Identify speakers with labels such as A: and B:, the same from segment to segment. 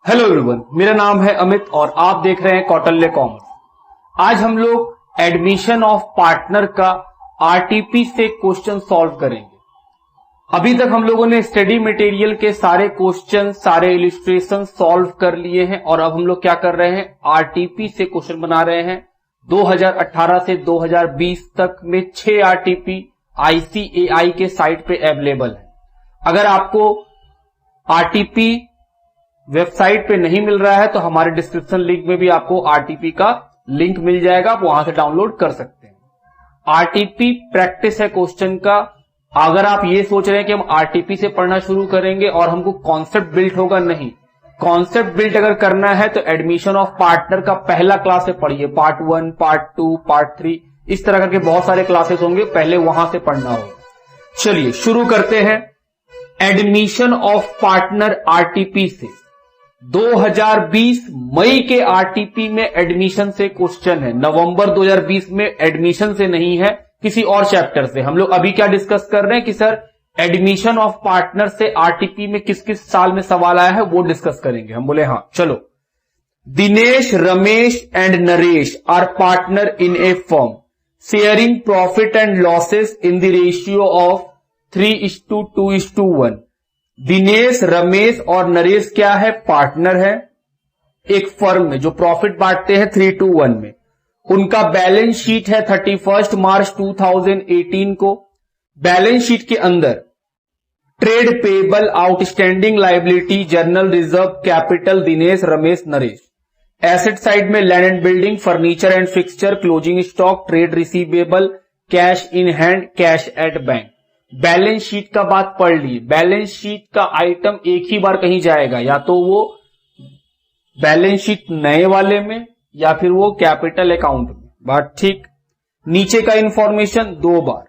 A: Hello everyone, मेरा नाम है अमित और आप देख रहे हैं कौटिल्य कॉमर्स। आज हम लोग एडमिशन ऑफ पार्टनर का आरटीपी से क्वेश्चन सॉल्व करेंगे। अभी तक हम लोगों ने स्टडी मटेरियल के सारे क्वेश्चन, सारे इलिस्ट्रेशन सॉल्व कर लिए हैं और अब हम लोग क्या कर रहे हैं, आरटीपी से क्वेश्चन बना रहे हैं। 2018 से 2020 तक में 6 आरटीपी आईसीएआई के साइट पे अवेलेबल है। अगर आपको आरटीपी वेबसाइट पे नहीं मिल रहा है तो हमारे डिस्क्रिप्शन लिंक में भी आपको आरटीपी का लिंक मिल जाएगा, आप वहां से डाउनलोड कर सकते हैं। आरटीपी प्रैक्टिस है क्वेश्चन का। अगर आप ये सोच रहे हैं कि हम आरटीपी से पढ़ना शुरू करेंगे और हमको कॉन्सेप्ट बिल्ड होगा, नहीं, कॉन्सेप्ट बिल्ड अगर करना है तो एडमिशन ऑफ पार्टनर का पहला क्लास से पढ़िए। पार्ट 1, पार्ट 2, पार्ट 3, इस तरह करके बहुत सारे क्लासेस होंगे, पहले वहां से पढ़ना होगा। चलिए शुरू करते हैं एडमिशन ऑफ पार्टनर आरटीपी से। 2020 मई के आरटीपी में एडमिशन से क्वेश्चन है, नवंबर 2020 में एडमिशन से नहीं है, किसी और चैप्टर से। हम लोग अभी क्या डिस्कस कर रहे हैं कि सर एडमिशन ऑफ पार्टनर से आरटीपी में किस किस साल में सवाल आया है वो डिस्कस करेंगे। हम बोले हाँ चलो। Dinesh, Ramesh and Naresh are partner in a firm sharing profit and losses in the ratio of 3:2:1। Dinesh, Ramesh और नरेश क्या है, पार्टनर है एक फर्म में जो प्रॉफिट बांटते हैं 3:1 में। उनका बैलेंस शीट है 31 मार्च 2018 को। बैलेंस शीट के अंदर trade payable, outstanding liability, general reserve, capital Dinesh, Ramesh, Naresh. Asset side में land and building, furniture and fixture, closing stock, trade receivable, cash in hand, cash at bank. Balance sheet का बात पढ़ ली। Balance sheet का item एक ही बार कहीं जाएगा, या तो वो बैलेंस शीट नए वाले में या फिर वो कैपिटल अकाउंट में। बात ठीक। नीचे का इंफॉर्मेशन 2 बार।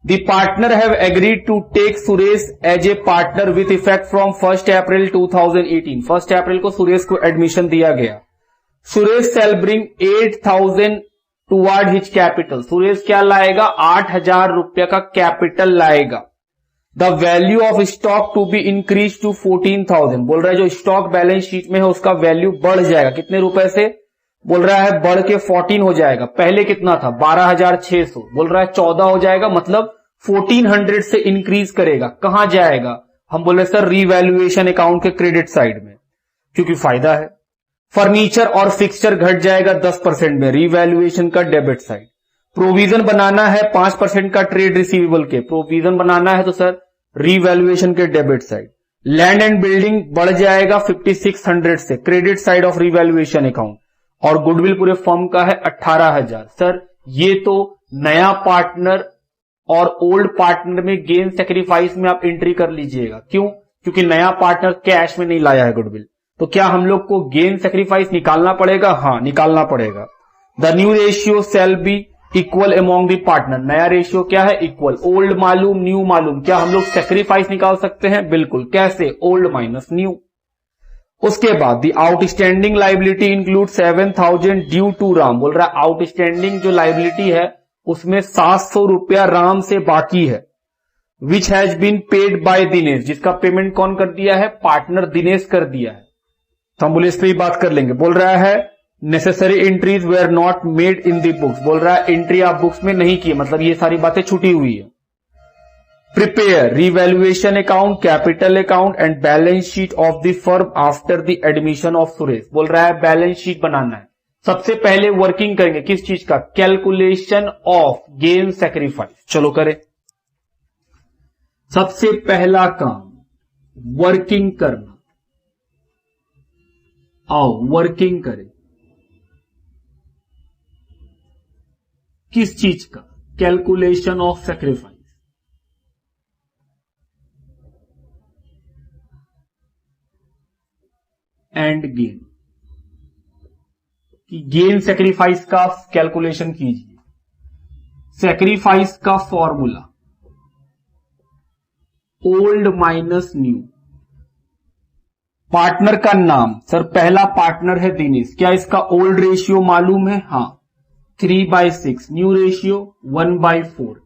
A: The partner have agreed to take Suresh as a partner with effect from 1 April 2018। 1 April को सुरेश को एडमिशन दिया गया। Suresh shall bring 8,000 toward his capital. Suresh क्या लाएगा, 8,000 रुपया का कैपिटल लाएगा। The value of stock to be increase to 14,000। बोल रहा है जो स्टॉक बैलेंस शीट में है उसका वैल्यू बढ़ जाएगा। कितने रुपए से, बोल रहा है बढ़ के 14 हो जाएगा। पहले कितना था, 12,600, बोल रहा है 14 हो जाएगा, मतलब 1400 से इंक्रीज करेगा। कहां जाएगा, हम बोल रहे सर रीवैल्यूएशन अकाउंट के क्रेडिट साइड में, क्योंकि फायदा है। फर्नीचर और फिक्सचर घट जाएगा 10% में, रीवैल्यूएशन का डेबिट साइड। प्रोविजन बनाना है 5% का ट्रेड रिसीवेबल के, प्रोविजन बनाना है तो सर रीवैल्यूएशन के debit side. Land and building बढ़ जाएगा 5600 से, credit side of revaluation account. और गुडविल पूरे फर्म का है 18,000। सर ये तो नया पार्टनर और ओल्ड पार्टनर में गेन सेक्रीफाइस में आप एंट्री कर लीजिएगा। क्यों, क्योंकि नया पार्टनर कैश में नहीं लाया है गुडविल, तो क्या हम लोग को गेन सेक्रीफाइस निकालना पड़ेगा, हाँ निकालना पड़ेगा। The new ratio shall be equal among the partner. नया रेशियो क्या है, इक्वल। ओल्ड मालूम, न्यू मालूम, क्या हम लोग सेक्रीफाइस निकाल सकते हैं, बिल्कुल। कैसे, ओल्ड माइनस न्यू। उसके बाद the outstanding liability include 7,000 due to Ram. बोल रहा है आउटस्टैंडिंग जो लाइबिलिटी है उसमें 700 रुपया राम से बाकी है। Which has been paid by Dinesh, जिसका पेमेंट कौन कर दिया है, पार्टनर दिनेश कर दिया है। तो हम बोले इस पर ही बात कर लेंगे। बोल रहा है necessary entries were not made in the books. बोल रहा है एंट्री आप बुक्स में नहीं की, मतलब ये सारी बातें छुटी हुई है। Prepare revaluation account, capital account and balance sheet of the firm after the admission of Suresh. बोल रहा है बैलेंस शीट बनाना है। सबसे पहले वर्किंग करेंगे किस चीज का, कैलकुलेशन ऑफ गेन सेक्रीफाइस। चलो करें। सबसे पहला काम वर्किंग करना। आओ वर्किंग करें। किस चीज का, calculation of sacrifice and gain. कि गेन सेक्रीफाइस का कैलकुलेशन कीजिए। सेक्रीफाइस का formula old minus new. Partner का नाम, सर पहला पार्टनर है दिनेश, क्या इसका ओल्ड रेशियो मालूम है, हाँ 3/6। New ratio 1/4।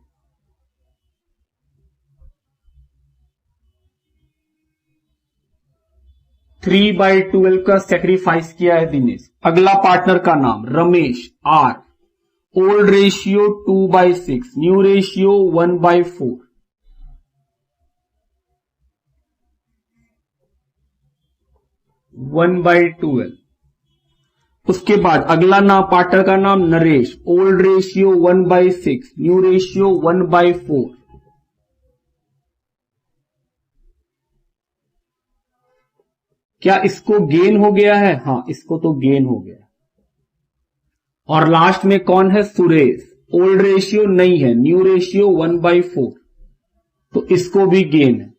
A: 3/12 का सेक्रीफाइस किया है दिनेश। अगला पार्टनर का नाम Ramesh R, old ratio 2/6, new ratio 1/4। One by 12। उसके बाद अगला नाम पार्टनर का नाम Naresh, old ratio 1/6, new ratio 1/4। क्या इसको गेन हो गया है? हाँ, इसको तो गेन हो गया। और लास्ट में कौन है? सुरेश, ओल्ड रेशियो नहीं है, न्यू रेशियो 1/4, तो इसको भी गेन है।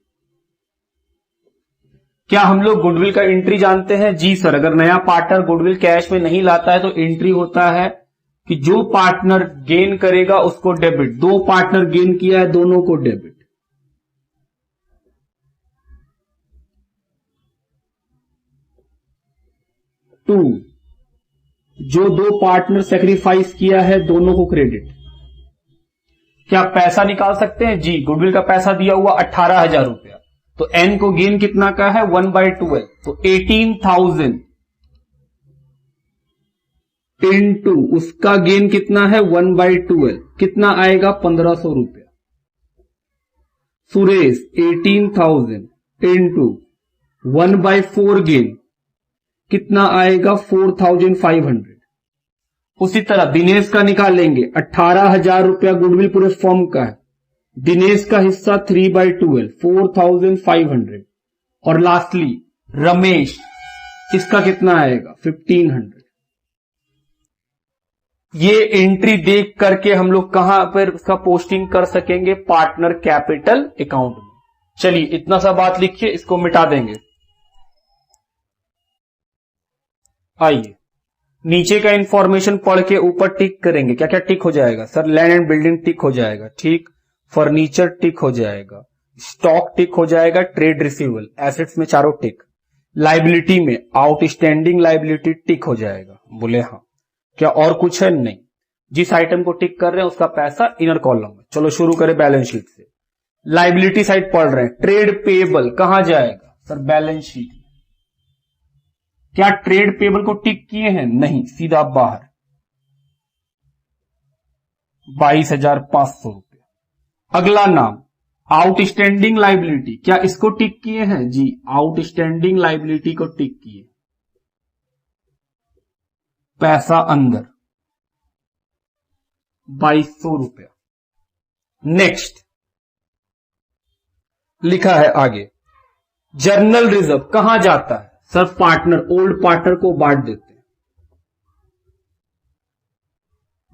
A: क्या हम लोग गुडविल का एंट्री जानते हैं? जी सर। अगर नया पार्टनर गुडविल कैश में नहीं लाता है तो एंट्री होता है कि जो पार्टनर गेन करेगा उसको डेबिट। दो पार्टनर गेन किया है, दोनों को डेबिट। टू, जो दो पार्टनर सेक्रीफाइस किया है दोनों को क्रेडिट। क्या पैसा निकाल सकते हैं? जी। गुडविल का पैसा दिया हुआ 18,000 रुपया, तो एन को गेन कितना का है? 1/12, तो 18,000 इंटू उसका गेन कितना है? 1/12, कितना आएगा? 1,500 रुपया। सुरेश 18,000 इंटू 1/4 गेन कितना आएगा? 4,500। उसी तरह दिनेश का निकालेंगे। 18,000 रुपया गुडविल पूरे फर्म का है, दिनेश का हिस्सा 3/12, 4,500। और लास्टली रमेश, इसका कितना आएगा? 1,500। ये एंट्री देख करके हम लोग कहां पर इसका पोस्टिंग कर सकेंगे? पार्टनर कैपिटल अकाउंट में। चलिए इतना सा बात लिखिए, इसको मिटा देंगे। आइए नीचे का इंफॉर्मेशन पढ़ के ऊपर टिक करेंगे। क्या क्या टिक हो जाएगा? सर लैंड एंड बिल्डिंग टिक हो जाएगा, ठीक। फर्नीचर टिक हो जाएगा, स्टॉक टिक हो जाएगा, ट्रेड रिसीवेबल, एसेट्स में चारों टिक। लाइबिलिटी में आउटस्टैंडिंग लाइबिलिटी टिक हो जाएगा। बोले हाँ। क्या और कुछ है? नहीं। जिस आइटम को टिक कर रहे हैं उसका पैसा इनर कॉलम में। चलो शुरू करें बैलेंस शीट से। लाइबिलिटी साइड पढ़ रहे हैं। ट्रेड पेएबल कहां जाएगा? सर बैलेंस शीट में। क्या ट्रेड पेएबल को टिक किए हैं? नहीं, सीधा बाहर। 22,500 रुपया। अगला नाम आउटस्टैंडिंग लाइबिलिटी, क्या इसको टिक किए हैं? जी, आउटस्टैंडिंग लाइबिलिटी को टिक किए, पैसा अंदर 2200 रुपया। नेक्स्ट लिखा है आगे, जर्नल रिजर्व कहां जाता है? सर पार्टनर, ओल्ड पार्टनर को बांट देते हैं।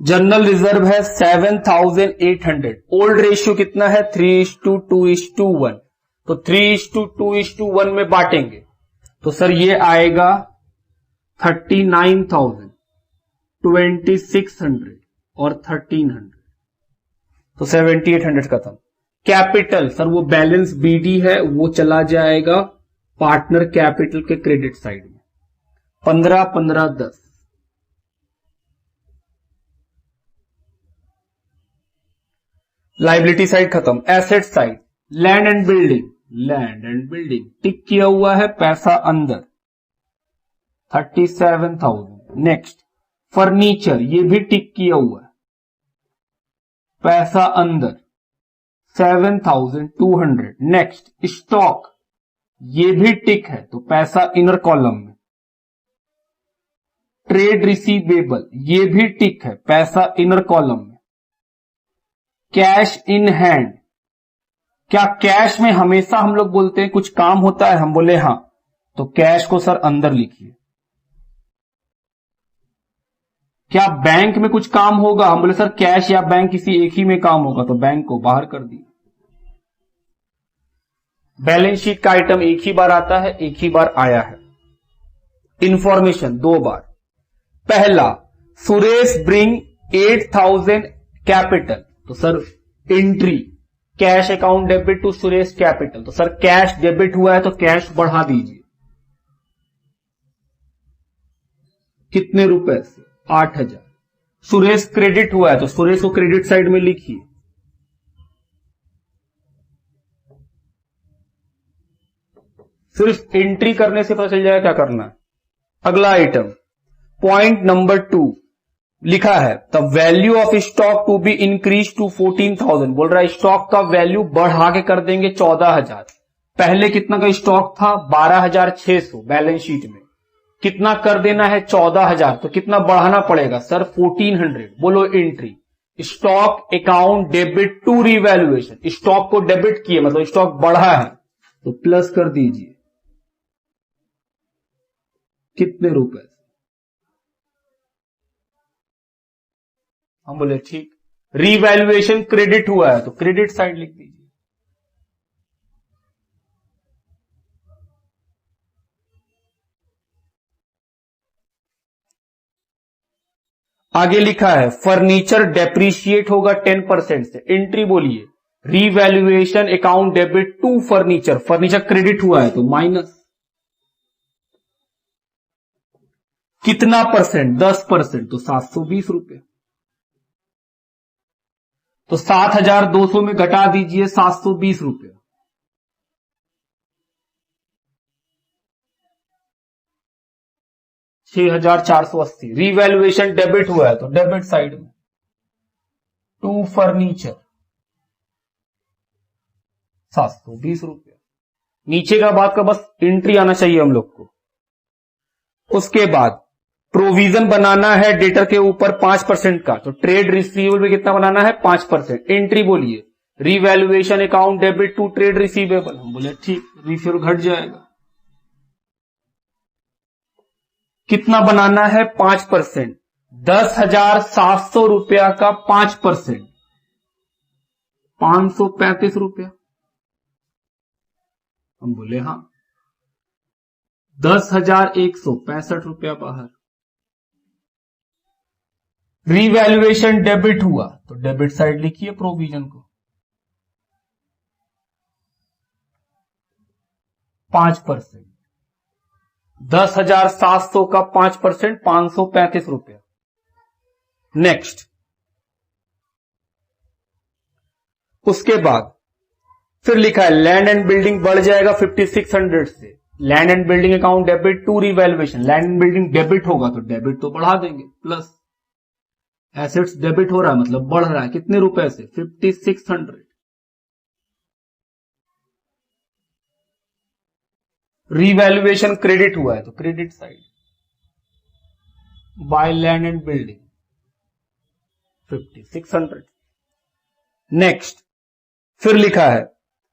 A: जनरल रिजर्व है 7,800। ओल्ड रेशियो कितना है? 3:2:1, तो 3:2:1 में बांटेंगे तो सर ये आएगा 39,000, 2,600 और 1,300, तो 7,800 खत्म। कैपिटल सर वो बैलेंस बीडी है, वो चला जाएगा पार्टनर कैपिटल के क्रेडिट साइड में। 15, 15, 10। लाइबिलिटी साइड खत्म। Asset side, land and building, land and building tick किया हुआ है, पैसा अंदर 37,000। नेक्स्ट फर्नीचर, ये भी टिक किया हुआ है, पैसा अंदर 7,200। नेक्स्ट स्टॉक, ये भी टिक है तो पैसा इनर कॉलम में। ट्रेड रिसीवेबल, ये भी टिक है, पैसा इनर कॉलम में। कैश इन हैंड, क्या कैश में हमेशा हम लोग बोलते हैं कुछ काम होता है? हम बोले हां, तो कैश को सर अंदर लिखिए। क्या बैंक में कुछ काम होगा? हम बोले सर कैश या बैंक किसी एक ही में काम होगा, तो बैंक को बाहर कर दिए। बैलेंस शीट का आइटम एक ही बार आता है, एक ही बार आया है। इंफॉर्मेशन 2 बार। पहला, सुरेश ब्रिंग 8,000 कैपिटल, तो sir entry cash account debit to Suresh capital, तो सर कैश डेबिट हुआ है तो कैश बढ़ा दीजिए। कितने रुपए से? 8,000। सुरेश क्रेडिट हुआ है तो सुरेश को क्रेडिट साइड में लिखिए। सिर्फ एंट्री करने से पता चल जाएगा क्या करना है। अगला आइटम पॉइंट नंबर 2 लिखा है the value of stock to be increase to 14,000। बोल रहा है स्टॉक का वैल्यू बढ़ा के कर देंगे 14,000। पहले कितना का स्टॉक था 12,600 बैलेंस शीट में, कितना कर देना है 14,000, तो कितना बढ़ाना पड़ेगा सर 1,400। बोलो entry stock account debit to revaluation, stock को डेबिट किए मतलब स्टॉक बढ़ा है तो प्लस कर दीजिए कितने रुपए। हम बोले ठीक। रिवैल्यूएशन क्रेडिट हुआ है तो क्रेडिट साइड लिख दीजिए। आगे लिखा है फर्नीचर डेप्रीशिएट होगा 10% से, एंट्री बोलिए revaluation account debit to furniture, furniture credit हुआ है तो माइनस कितना परसेंट 10%, तो 720 रुपए। तो 7,200 में घटा दीजिए 720 रुपए, 6,480। रिवैल्यूएशन डेबिट हुआ है तो डेबिट साइड में टू फर्नीचर 720 रुपए। नीचे का बात का बस एंट्री आना चाहिए हम लोग को। उसके बाद प्रोविजन बनाना है डेटर के ऊपर 5% का, तो ट्रेड रिसीवेबल में कितना बनाना है 5%। एंट्री बोलिए revaluation account debit to trade receivable. हम बोले ठीक, रिसीवेबल घट जाएगा। कितना बनाना है 5%, 10,700 रुपया का 5%, 535 रुपया। हम बोले हाँ, 10,165 रुपया बाहर। रिवैल्यूएशन डेबिट हुआ तो डेबिट साइड लिखिए प्रोविजन को 5%, 10,700 का 5%, 535 रुपया। नेक्स्ट, उसके बाद फिर लिखा है लैंड एंड बिल्डिंग बढ़ जाएगा 5,600 से, land and building account debit to revaluation, land and building debit होगा तो डेबिट तो बढ़ा देंगे प्लस, एसेट्स डेबिट हो रहा है मतलब बढ़ रहा है कितने रुपए से 5,600। रिवैल्यूएशन क्रेडिट हुआ है तो credit side by land and building 5,600। Next, फिर लिखा है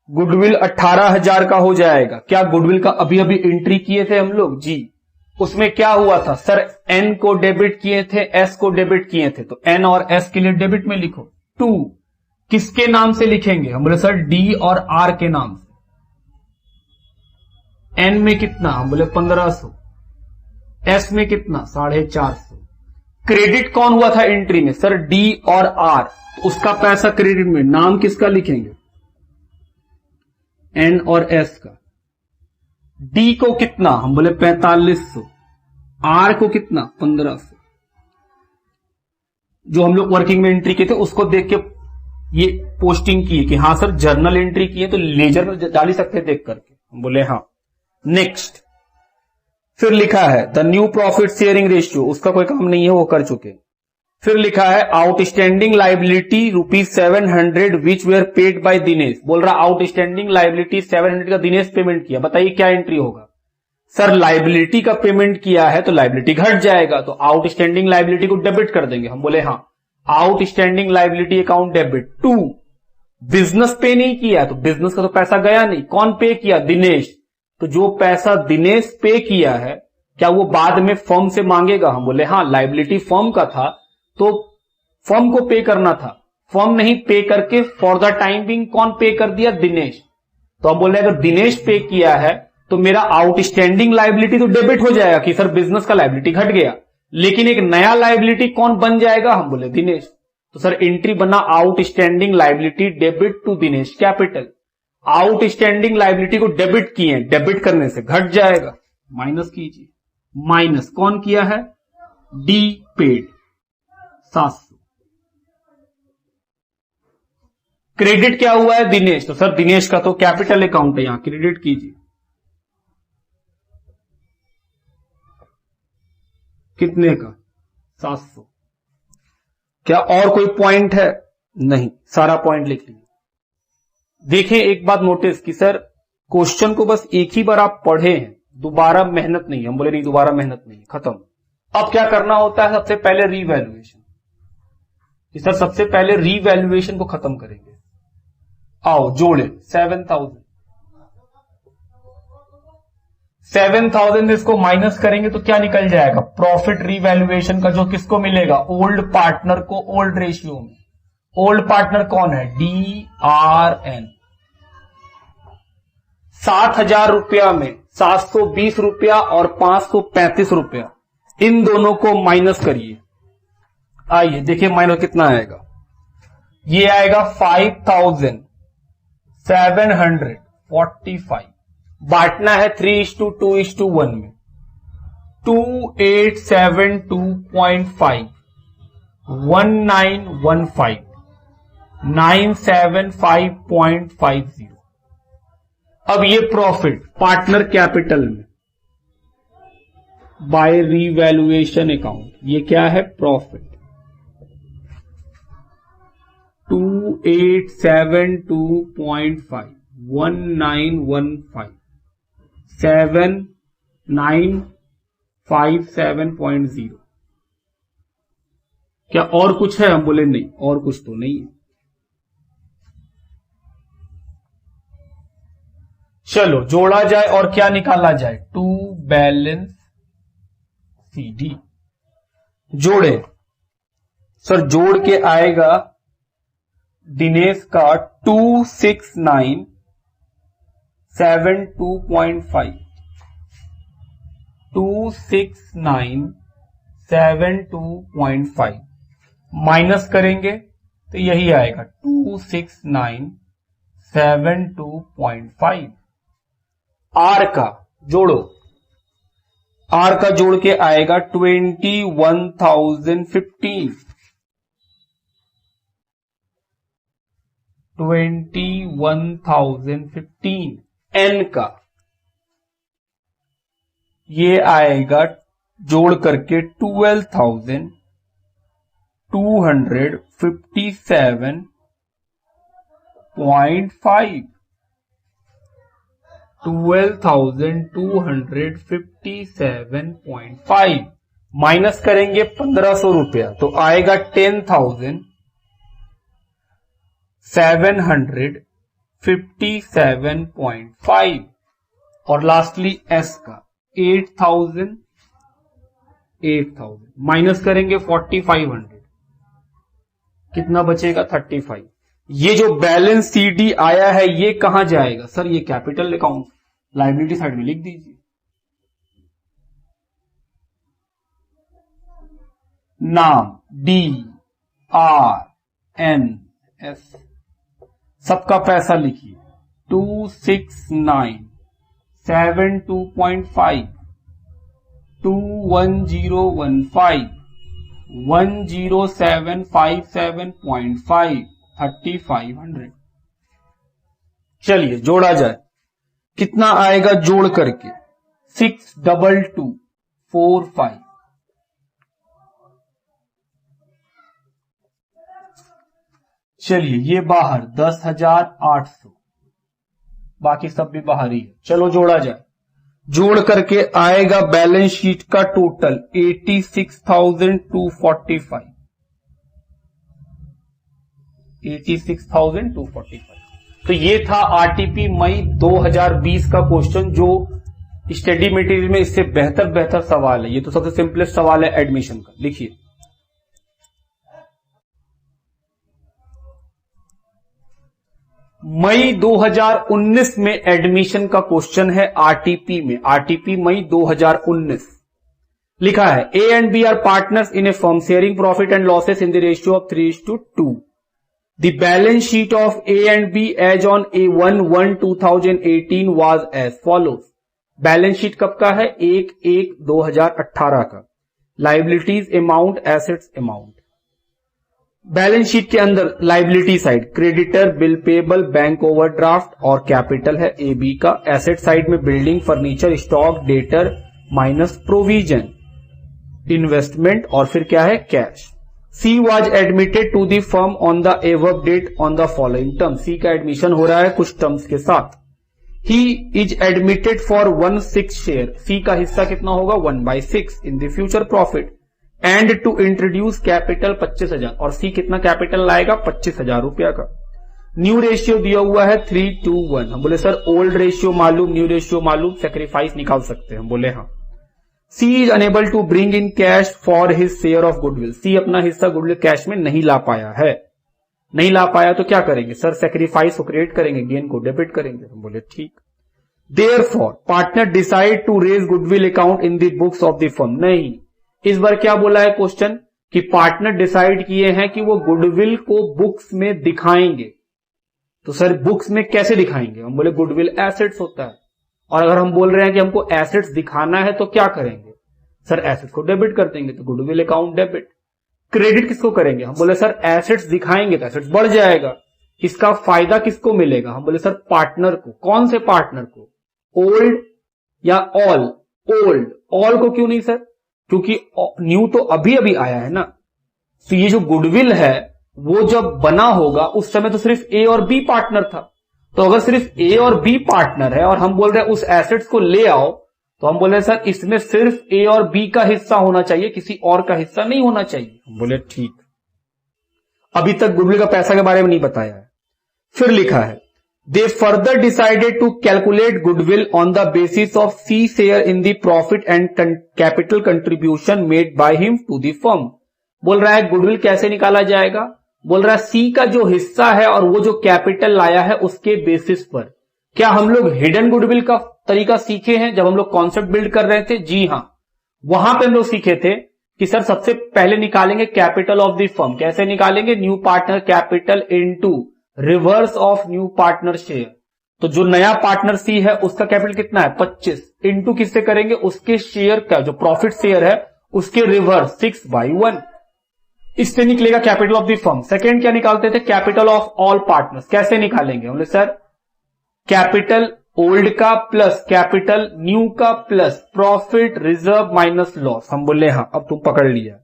A: गुडविल 18,000 का हो जाएगा। क्या गुडविल का अभी अभी एंट्री किए थे हम लोग जी, उसमें क्या हुआ था सर एन को डेबिट किए थे, एस को डेबिट किए थे, तो एन और एस के लिए डेबिट में लिखो। 2 किसके नाम से लिखेंगे, हम बोले सर डी और आर के नाम से। एन में कितना, हम बोले 1,500, एस में कितना 450। क्रेडिट कौन हुआ था एंट्री में सर डी और आर, तो उसका पैसा क्रेडिट में, नाम किसका लिखेंगे एन और एस का। डी को कितना, हम बोले 4,500, आर को कितना 1,500। जो हम लोग वर्किंग में एंट्री किए थे उसको देख के ये पोस्टिंग की कि हाँ सर जर्नल एंट्री की है तो लेजर में डाल ही सकते देख करके, हम बोले हाँ। नेक्स्ट, फिर लिखा है the new profit sharing ratio, उसका कोई काम नहीं है वो कर चुके। फिर लिखा है outstanding liability ₹700 which were paid by Dinesh. बोल रहा आउटस्टैंडिंग लाइबिलिटी 700 का दिनेश पेमेंट किया, बताइए क्या एंट्री होगा सर। लाइबिलिटी का पेमेंट किया है तो लाइबिलिटी घट जाएगा तो आउटस्टैंडिंग लाइबिलिटी को डेबिट कर देंगे। हम बोले हाँ, outstanding liability account debit. 2 business पे नहीं किया तो बिजनेस का तो पैसा गया नहीं, कौन पे किया दिनेश, तो जो पैसा दिनेश पे किया है क्या वो बाद में फर्म से मांगेगा। हम बोले हाँ, लाइबिलिटी फर्म का था तो फर्म को पे करना था, फर्म नहीं पे करके फॉर द टाइम बिंग कौन पे कर दिया दिनेश। तो अब बोले अगर दिनेश पे किया है तो मेरा आउटस्टैंडिंग लाइबिलिटी तो डेबिट हो जाएगा कि सर बिजनेस का लाइबिलिटी घट गया, लेकिन एक नया लाइबिलिटी कौन बन जाएगा, हम बोले दिनेश। तो सर एंट्री बना outstanding liability debit to Dinesh capital. Outstanding liability को डेबिट किए, डेबिट करने से घट जाएगा, माइनस कीजिए। माइनस कौन किया है, डी पेड 700। क्रेडिट क्या हुआ है दिनेश, तो सर दिनेश का तो कैपिटल अकाउंट है, यहां क्रेडिट कीजिए कितने का? 700। क्या और कोई पॉइंट है? नहीं, सारा पॉइंट लिख लीजिए। देखें एक बात नोटिस कि सर क्वेश्चन को बस एक ही बार आप पढ़े हैं, दोबारा मेहनत नहीं। हम बोले नहीं दोबारा मेहनत नहीं, खत्म। अब क्या करना होता है? सबसे पहले रीवैल्यूएशन। कि सर सबसे पहले रीवैल्यूएशन को खत्म करेंगे। आओ जोड़े 7,000 इसको माइनस करेंगे तो क्या निकल जाएगा? प्रॉफिट रीवैल्यूएशन का, जो किसको मिलेगा? ओल्ड पार्टनर को, ओल्ड रेशियो में। ओल्ड पार्टनर कौन है? DRN। 7,000 रुपया में 720 रुपया और 535 रुपया, इन दोनों को माइनस करिए। आइए देखिए माइनस कितना आएगा। ये आएगा 5,745। बांटना है 3:2:1 में। 2872.5, 1915, 975.50। अब ये प्रॉफिट पार्टनर कैपिटल में बाय रीवैल्यूएशन अकाउंट, ये क्या है? प्रॉफिट 2872.5, 1915, 7957.0। क्या और कुछ है? हम बोले नहीं, और कुछ तो नहीं है। चलो जोड़ा जाए और क्या निकाला जाए? To balance CD। जोड़े सर, जोड़ के आएगा दिनेश का 26972.5, 26972.5 माइनस करेंगे तो यही आएगा 26972.5। आर का जोड़ो, आर का जोड़ के आएगा 21,015, 21,015। एन का ये आएगा जोड़ करके 12,257.5, 12,257.5 माइनस करेंगे 1,500 रुपया तो आएगा 10,757.5। और लास्टली एस का 8,000 माइनस करेंगे 4,500, कितना बचेगा? 35। ये जो बैलेंस CD आया है ये कहां जाएगा? सर ये कैपिटल अकाउंट, लायबिलिटी साइड में लिख दीजिए। नाम DRNS, सबका पैसा लिखिए 26972.5, 21015, 10757.5, 3,500। चलिए जोड़ा जाए, कितना आएगा जोड़ करके? 62245। चलिए ये बाहर 10,800, बाकी सब भी बाहर ही है। चलो जोड़ा जाए, जोड़ करके आएगा बैलेंस शीट का टोटल 86,245, 86,245। तो ये था आरटीपी मई 2020 का क्वेश्चन, जो स्टडी मटेरियल में इससे बेहतर सवाल है। ये तो सबसे सिंपलेस्ट सवाल है एडमिशन का। लिखिए, मई 2019 में एडमिशन का क्वेश्चन है आरटीपी में, आरटीपी मई 2019। लिखा है A and B are partners in a firm sharing profit and losses in the ratio of 3:2। The balance sheet of A and B as on A1/1/2018 was as follows. Balance sheet कब का है? 1/1/2018 का। Liabilities amount, assets amount. Balance sheet के अंदर liability side creditor, bill payable, bank overdraft और capital है AB का। Asset side में building, furniture, stock, debtor minus provision. Investment और फिर क्या है cash. C was admitted to the firm on the above date on the following term. C का admission हो रहा है कुछ टर्म्स के साथ। He is admitted for 1/6 share. C का हिस्सा कितना होगा 1/6 in the future profit and to introduce capital 25,000। और सी कितना कैपिटल लाएगा 25,000 रुपया का। न्यू रेशियो दिया हुआ है 3:1। हम बोले सर ओल्ड रेशियो मालूम न्यू रेशियो मालूम, सेक्रीफाइस निकाल सकते हैं। हम बोले हाँ। C is unable to bring in cash for his share of goodwill. C अपना हिस्सा गुडविल कैश में नहीं ला पाया है। नहीं ला पाया तो क्या करेंगे सर, सेक्रीफाइस को क्रिएट करेंगे, गेन को डेबिट करेंगे। हम बोले ठीक। Therefore partner decide to raise goodwill account in the books of the firm. नहीं, इस बार क्या बोला है क्वेश्चन कि पार्टनर डिसाइड किए हैं कि वो गुडविल को बुक्स में दिखाएंगे। तो सर बुक्स में कैसे दिखाएंगे? हम बोले गुडविल एसेट्स होता है, और अगर हम बोल रहे हैं कि हमको एसेट्स दिखाना है तो क्या करेंगे सर, एसेट्स को डेबिट कर देंगे, तो गुडविल अकाउंट डेबिट। क्रेडिट किसको करेंगे? हम बोले सर एसेट्स दिखाएंगे तो एसेट्स बढ़ जाएगा, इसका फायदा किसको मिलेगा? हम बोले सर पार्टनर को। कौन से पार्टनर को? ओल्ड या ऑल? ओल्ड। ऑल को क्यों नहीं सर? क्योंकि न्यू तो अभी अभी आया है ना। तो ये जो गुडविल है वो जब बना होगा उस समय तो सिर्फ ए और बी पार्टनर था। तो अगर सिर्फ ए और बी पार्टनर है और हम बोल रहे हैं उस एसेट्स को ले आओ, तो हम बोले सर इसमें सिर्फ ए और बी का हिस्सा होना चाहिए, किसी और का हिस्सा नहीं होना चाहिए। हम बोले ठीक। अभी तक गुडविल का पैसा के बारे में नहीं बताया है। फिर लिखा है they further decided to calculate goodwill on the basis of C share in the profit and capital contribution made by him to the firm. बोल रहा है गुडविल कैसे निकाला जाएगा? बोल रहा है सी का जो हिस्सा है और वो जो कैपिटल लाया है उसके बेसिस पर। क्या हम लोग हिडन गुडविल का तरीका सीखे हैं जब हम लोग कॉन्सेप्ट बिल्ड कर रहे थे? जी हां, वहां पे हम लोग सीखे थे कि सर सबसे पहले निकालेंगे कैपिटल ऑफ द फर्म। कैसे निकालेंगे? New partner capital into reverse of new partner share. तो जो नया पार्टनर सी है उसका कैपिटल कितना है 25, इनटू किससे करेंगे? उसके शेयर का जो प्रॉफिट शेयर है उसके रिवर्स 6/1। इससे निकलेगा capital of the firm. Second क्या निकालते थे? Capital of all partners. कैसे निकालेंगे? हमने सर कैपिटल ओल्ड का प्लस कैपिटल न्यू का plus profit reserve minus loss. हम बोले हाँ, अब तुम पकड़ लिया।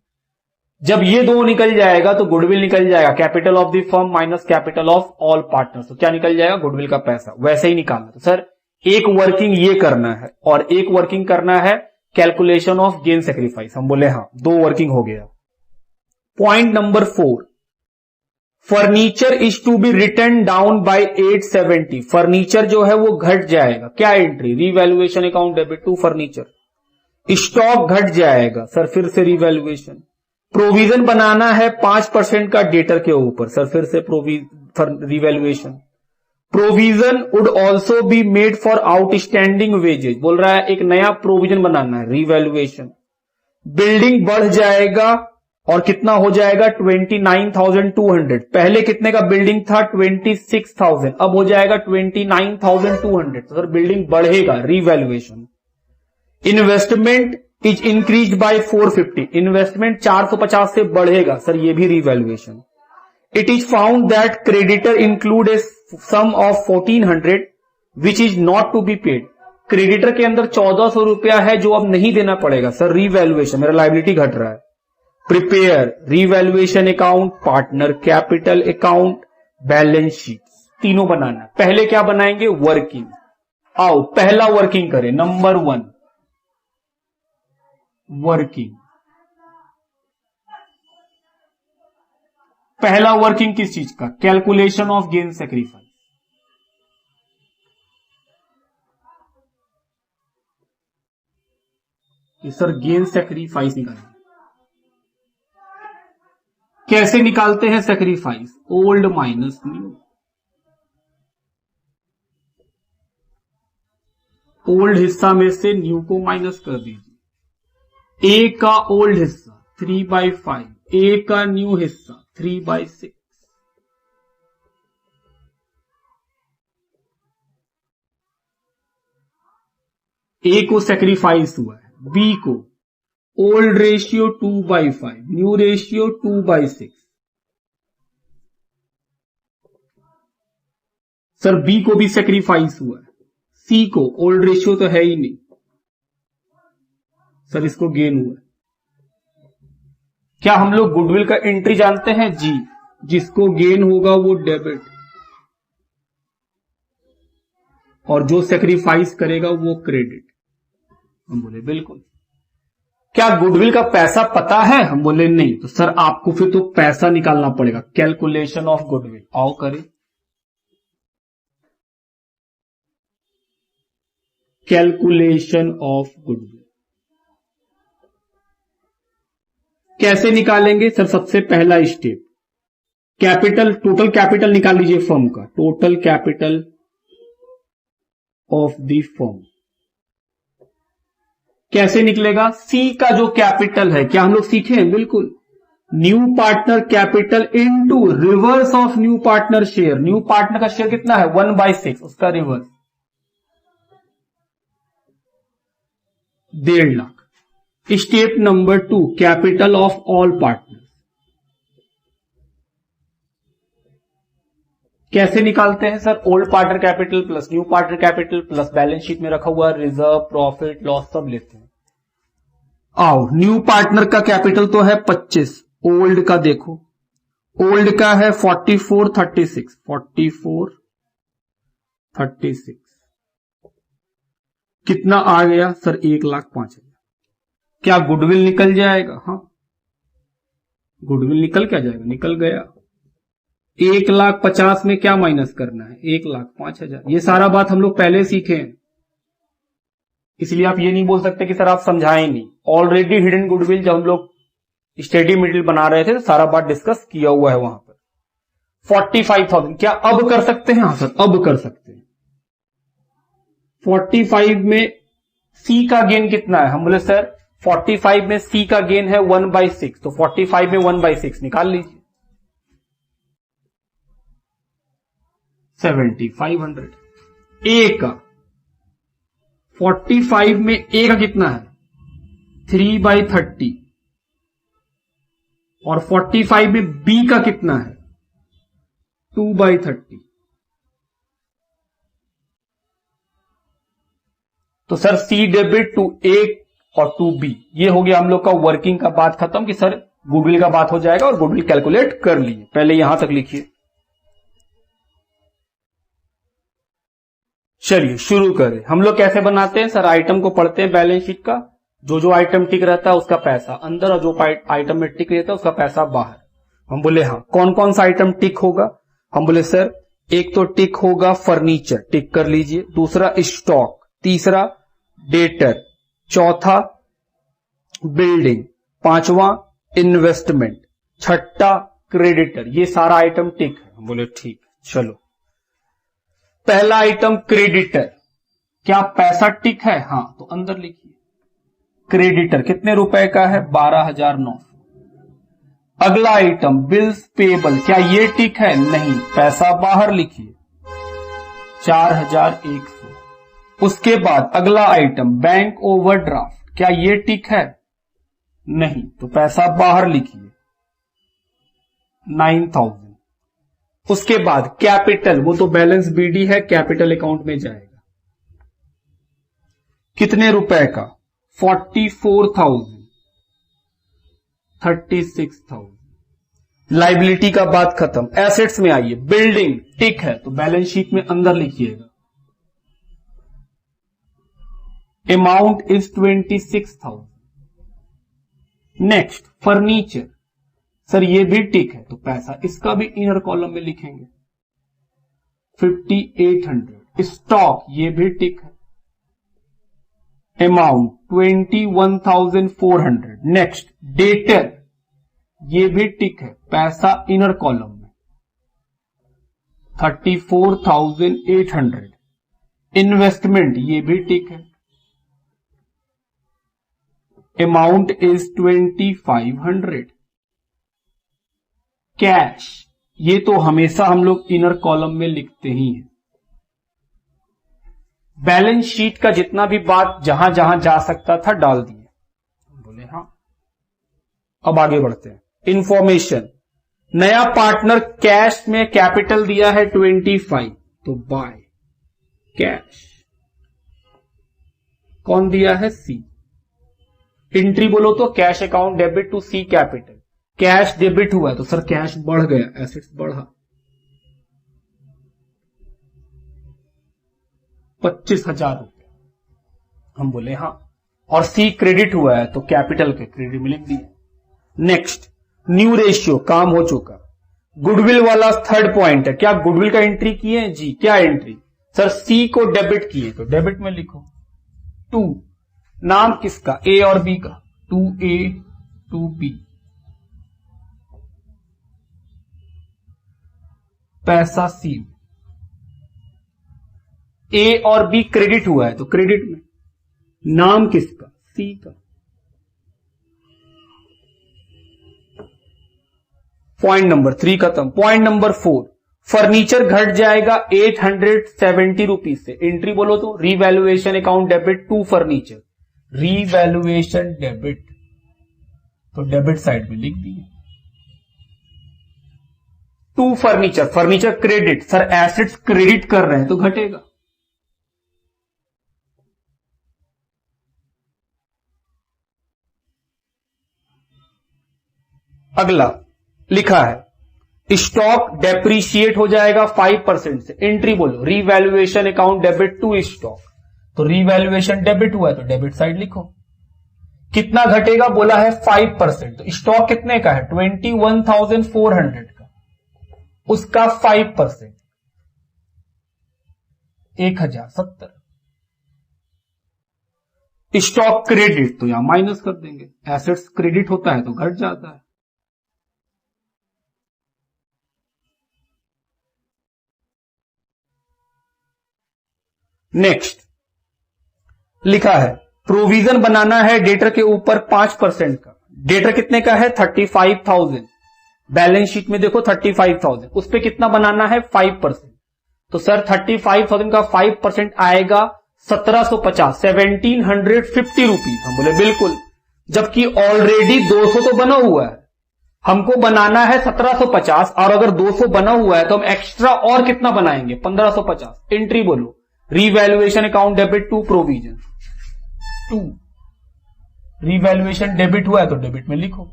A: जब ये दो निकल जाएगा तो गुडविल निकल जाएगा, capital of the firm minus capital of all partners. तो क्या निकल जाएगा? गुडविल का पैसा। वैसे ही निकालना। तो सर एक वर्किंग ये करना है और एक वर्किंग करना है कैलकुलेशन ऑफ गेन सेक्रीफाइस। हम बोले हाँ, दो वर्किंग हो गया। Point number 4, furniture is to be written down by 870। Furniture जो है वो घट जाएगा। क्या entry? Revaluation account debit to furniture. Stock घट जाएगा, सर फिर से रीवैल्यूएशन। प्रोविजन बनाना है 5% का डेटर के ऊपर, सर फिर से revaluation. Provision would also be made for outstanding wages. बोल रहा है एक नया प्रोविजन बनाना है, रीवैल्यूएशन। बिल्डिंग बढ़ जाएगा और कितना हो जाएगा 29,200। पहले कितने का बिल्डिंग था 26,000, अब हो जाएगा 29,200। तो सर बिल्डिंग बढ़ेगा, revaluation. Investment is increase by 450। Investment 450 से बढ़ेगा, सर ये भी revaluation. It is found that creditor include a sum of 1400 which is not to be paid. Creditor के अंदर 1400 रुपया है जो अब नहीं देना पड़ेगा, सर रीवैल्यूएशन, मेरा लायबिलिटी घट रहा है। Prepare revaluation account, partner capital account, balance sheet, तीनों बनाना है। पहले क्या बनाएंगे? वर्किंग। आओ पहला वर्किंग करें। Number 1 working. पहला वर्किंग किस चीज का? Calculation of gain sacrifice. Sir gain sacrifice निकालेंगे। कैसे निकालते हैं sacrifice? Old minus new. Old हिस्सा में से न्यू को माइनस कर दीजिए। ए का ओल्ड हिस्सा 3/5, ए का न्यू हिस्सा 3/6। ए को सेक्रीफाइस हुआ है, बी को old ratio 2/5, new ratio 2/6। Sir B को भी सेक्रीफाइस हुआ है, सी को ओल्ड रेशियो तो है ही नहीं, सर इसको गेन हुआ है। क्या हम लोग गुडविल का एंट्री जानते हैं? जी, जिसको गेन होगा वो डेबिट और जो सेक्रीफाइस करेगा वो क्रेडिट। हम बोले बिल्कुल। क्या गुडविल का पैसा पता है? हम बोले नहीं। तो सर आपको फिर तो पैसा निकालना पड़ेगा। कैलकुलेशन ऑफ गुडविल, आओ करें। कैलकुलेशन ऑफ गुडविल कैसे निकालेंगे सर? सबसे पहला स्टेप, कैपिटल, टोटल कैपिटल निकाल लीजिए फर्म का, total capital of the firm. कैसे निकलेगा? सी का जो कैपिटल है, क्या हम लोग सीखे हैं? बिल्कुल। New partner capital into reverse of new partner share. New partner का शेयर कितना है? 1/6, उसका reverse 1.5 lakh. Step number 2, capital of all partner. कैसे निकालते हैं sir? Old partner capital plus new partner capital plus balance sheet में रखा हुआ रिजर्व, प्रॉफिट, लॉस सब लेते हैं। आओ, न्यू पार्टनर का कैपिटल तो है 25, ओल्ड का देखो, ओल्ड का है 4436, 4436 कितना आ गया सर? 1,05,000। क्या गुडविल निकल जाएगा? हाँ, गुडविल निकल क्या जाएगा? निकल गया। 1,50,000 में क्या माइनस करना है? 1,05,000। ये सारा बात हम लोग पहले सीखे हैं, इसलिए आप ये नहीं बोल सकते कि सर आप समझाएं नहीं। ऑलरेडी हिडन गुडविल जब हम लोग स्टडी मटेरियल बना रहे थे तो सारा बात डिस्कस किया हुआ है वहां पर। 45,000 क्या अब कर सकते हैं? हाँ सर, अब कर सकते हैं। 45 में सी का गेन कितना है? हम बोले सर 45 में सी का गेन है 1/6, तो 45 में 1/6 निकाल लीजिए, 7,500। ए का 45 में ए का कितना है? 3/30 और 45 में बी का कितना है? 2/30। तो सर सी डेबिट टू ए और टू बी, ये हो गया हम लोग का वर्किंग का बात खत्म कि सर गुडविल का बात हो जाएगा और गुडविल कैलकुलेट कर लिए। पहले यहां तक लिखिए। चलिए शुरू करें। हम लोग कैसे बनाते हैं सर? आइटम को पढ़ते हैं बैलेंस शीट का, जो जो आइटम टिक रहता है उसका पैसा अंदर और जो आइटम में टिक रहता है उसका पैसा बाहर। हम बोले हाँ, कौन कौन सा आइटम टिक होगा? हम बोले सर एक तो टिक होगा फर्नीचर, टिक कर लीजिए। दूसरा स्टॉक, तीसरा डेटर, चौथा बिल्डिंग, पांचवा इन्वेस्टमेंट, छठा क्रेडिटर। ये सारा आइटम टिक है। हम बोले ठीक, चलो पहला आइटम क्रेडिटर, क्या पैसा टिक है? हाँ, तो अंदर लिखिए क्रेडिटर कितने रुपए का है? 12,900। अगला आइटम बिल्स पेबल, क्या ये टिक है? नहीं, पैसा बाहर लिखिए 4,100। उसके बाद अगला आइटम बैंक ओवरड्राफ्ट, क्या ये टिक है? नहीं, तो पैसा बाहर लिखिए 9,000। उसके बाद कैपिटल, वो तो बैलेंस बीडी है, कैपिटल अकाउंट में जाएगा। कितने रुपए का? 44,000, 36,000। लाइबिलिटी का बात खत्म। एसेट्स में आइए, बिल्डिंग टिक है तो बैलेंस शीट में अंदर लिखिएगा। Amount is 26,000। Next furniture, sir ये भी टिक है तो पैसा इसका भी इनर कॉलम में लिखेंगे 5,800। स्टॉक ये भी टिक है, अमाउंट 21,400। नेक्स्ट डेटर, ये भी टिक है, पैसा इनर कॉलम में 34,800। इन्वेस्टमेंट ये भी टिक है, अमाउंट इज 2,500। कैश, ये तो हमेशा हम लोग इनर कॉलम में लिखते ही हैं। बैलेंस शीट का जितना भी बात जहां जहां जा सकता था डाल दिए। बोले हाँ, अब आगे बढ़ते हैं। इंफॉर्मेशन, नया पार्टनर कैश में कैपिटल दिया है 25, तो बाय कैश। कौन दिया है? सी। एंट्री बोलो तो cash account debit to C capital. Cash debit हुआ है तो सर कैश बढ़ गया, एसेट्स बढ़ा 25,000 रुपये, हम बोले हाँ। और सी क्रेडिट हुआ है तो कैपिटल के क्रेडिट में लिख दिए। नेक्स्ट, न्यू रेशियो काम हो चुका। गुडविल वाला थर्ड पॉइंट है, क्या गुडविल का एंट्री किए हैं जी? क्या एंट्री सर? सी को डेबिट किए तो डेबिट में लिखो। 2 नाम किसका? ए और बी का, 2A 2B। पैसा सी, ए और बी क्रेडिट हुआ है तो क्रेडिट में। नाम किसका? सी का। पॉइंट नंबर 3 खत्म। पॉइंट नंबर 4, फर्नीचर घट जाएगा 870 रुपीज से। एंट्री बोलो तो revaluation account debit to furniture, revaluation debit तो डेबिट साइड में लिख दिए। To furniture, furniture credit, sir assets credit कर रहे हैं तो घटेगा। अगला लिखा है स्टॉक डेप्रीशिएट हो जाएगा 5% से। एंट्री बोलो revaluation account debit to stock, तो रीवैल्यूएशन डेबिट हुआ है तो डेबिट साइड लिखो। कितना घटेगा? बोला है 5%, तो स्टॉक कितने का है? 21,400 का, उसका 5% 1070। स्टॉक क्रेडिट तो यहां माइनस कर देंगे, एसेट्स क्रेडिट होता है तो घट जाता है। नेक्स्ट लिखा है प्रोविजन बनाना है डेटर के ऊपर 5% का। डेटर कितने का है? 35,000। बैलेंस शीट में देखो 35,000, उस पे कितना बनाना है? 5%। तो सर 35,000 का 5% आएगा 1750, 1750 रुपीज। हम बोले बिल्कुल, जबकि ऑलरेडी 200 तो बना हुआ है, हमको बनाना है 1750, और अगर 200 बना हुआ है तो हम एक्स्ट्रा और कितना बनाएंगे? 1550। एंट्री बोलो revaluation account debit to provision. 2 revaluation debit हुआ है तो डेबिट में लिखो।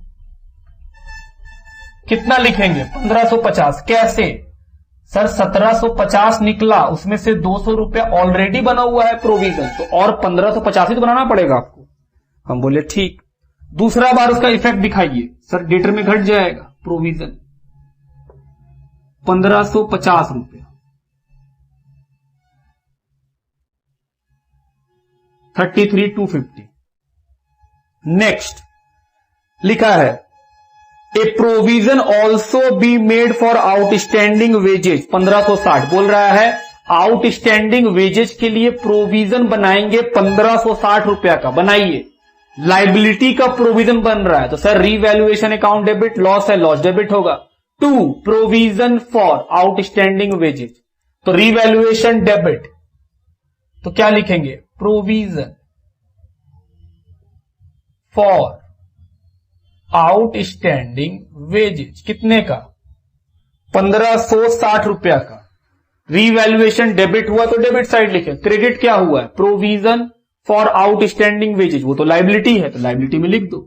A: कितना लिखेंगे? 1550। कैसे सर? 1750 निकला, उसमें से 200 रुपया ऑलरेडी बना हुआ है प्रोविजन, तो और 1550 ही तो बनाना पड़ेगा आपको। हम बोले ठीक। दूसरा बार उसका इफेक्ट दिखाइए। सर डेटर में घट जाएगा प्रोविजन 1550 रुपया, 33,250। नेक्स्ट लिखा है a provision also be made for outstanding wages. 1560 बोल रहा है आउटस्टैंडिंग वेजेज के लिए प्रोविजन बनाएंगे 1560 रुपया का। बनाइए। लाइबिलिटी का प्रोविजन बन रहा है तो sir revaluation account debit, loss है लॉस डेबिट होगा। 2 प्रोविजन फॉर आउटस्टैंडिंग वेजेज, तो रीवैल्यूएशन डेबिट, तो क्या लिखेंगे? Provision for outstanding wages. कितने का? 1560 रुपया का। रीवैल्यूएशन डेबिट हुआ तो डेबिट साइड लिखे। क्रेडिट क्या हुआ है? प्रोविजन फॉर आउटस्टैंडिंग वेजेज, वो तो लाइबिलिटी है तो लाइबिलिटी में लिख दो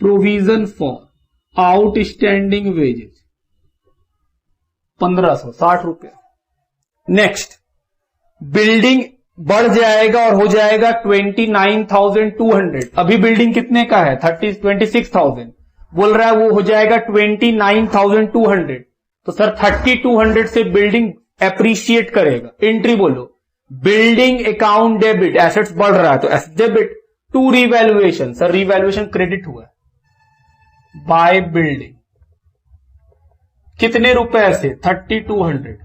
A: प्रोविजन फॉर आउटस्टैंडिंग वेजेज 1560 रुपया। नेक्स्ट, बिल्डिंग बढ़ जाएगा और हो जाएगा 29,200। अभी बिल्डिंग कितने का है? 26,000। बोल रहा है वो हो जाएगा 29,200, तो सर 3200 से बिल्डिंग एप्रिशिएट करेगा। एंट्री बोलो बिल्डिंग अकाउंट डेबिट, एसेट्स बढ़ रहा है तो asset debit to revaluation. Sir revaluation credit हुआ है बाय बिल्डिंग। कितने रुपए से? 3200।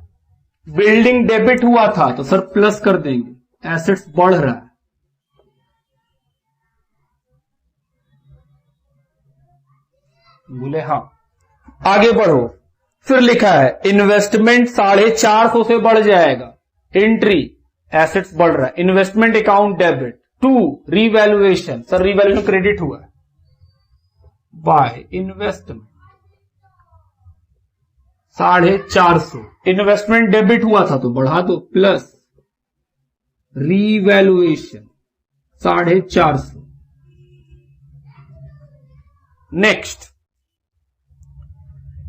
A: बिल्डिंग डेबिट हुआ था तो सर प्लस कर देंगे, एसेट्स बढ़ रहा है। बोले हाँ। आगे बढ़ो। फिर लिखा है इन्वेस्टमेंट 450 से बढ़ जाएगा। एंट्री एसेट्स बढ़ रहा है, investment account debit to revaluation. Sir revaluation credit हुआ है बाय इन्वेस्टमेंट 450। इन्वेस्टमेंट डेबिट हुआ था तो बढ़ा दो plus revaluation 450। Next,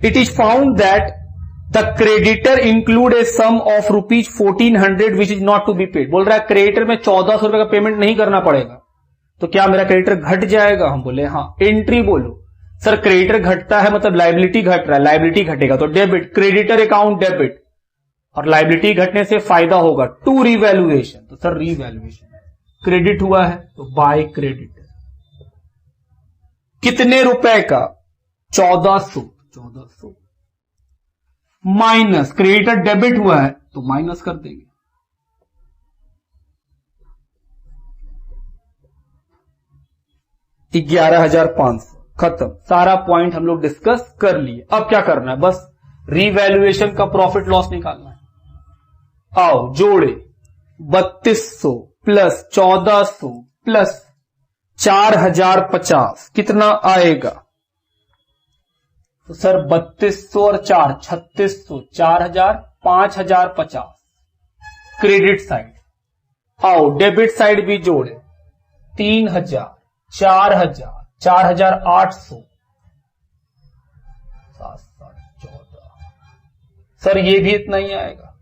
A: it is found that the creditor include a sum of rupees 1400 which is not to be paid. बोल रहा है क्रेडिटर में 1400 रुपए का पेमेंट नहीं करना पड़ेगा, तो क्या मेरा क्रेडिटर घट जाएगा? हम बोले हाँ। एंट्री बोलो। सर क्रेडिटर घटता है मतलब लाइबिलिटी घट रहा है, लाइबिलिटी घटेगा तो डेबिट, क्रेडिटर अकाउंट डेबिट, और लाइबिलिटी घटने से फायदा होगा टू रिवैल्यूएशन, तो सर रिवैल्यूएशन। क्रेडिट हुआ है तो बाय क्रेडिटर। कितने रुपए का? 1400 माइनस क्रेडिटर डेबिट हुआ है तो माइनस कर देंगे, 11,500। खत्म, सारा पॉइंट हम लोग डिस्कस कर लिए। अब क्या करना है? बस रिवैल्यूएशन का प्रॉफिट लॉस निकालना है। आओ जोड़े, 3200 प्लस 1400 प्लस 4050 कितना आएगा? तो सर 3200 और 4 3600, 4000, 5050 क्रेडिट साइड। आओ डेबिट साइड भी जोड़े, 3000, 4000, 4800, 714। सर ये भी इतना ही आएगा,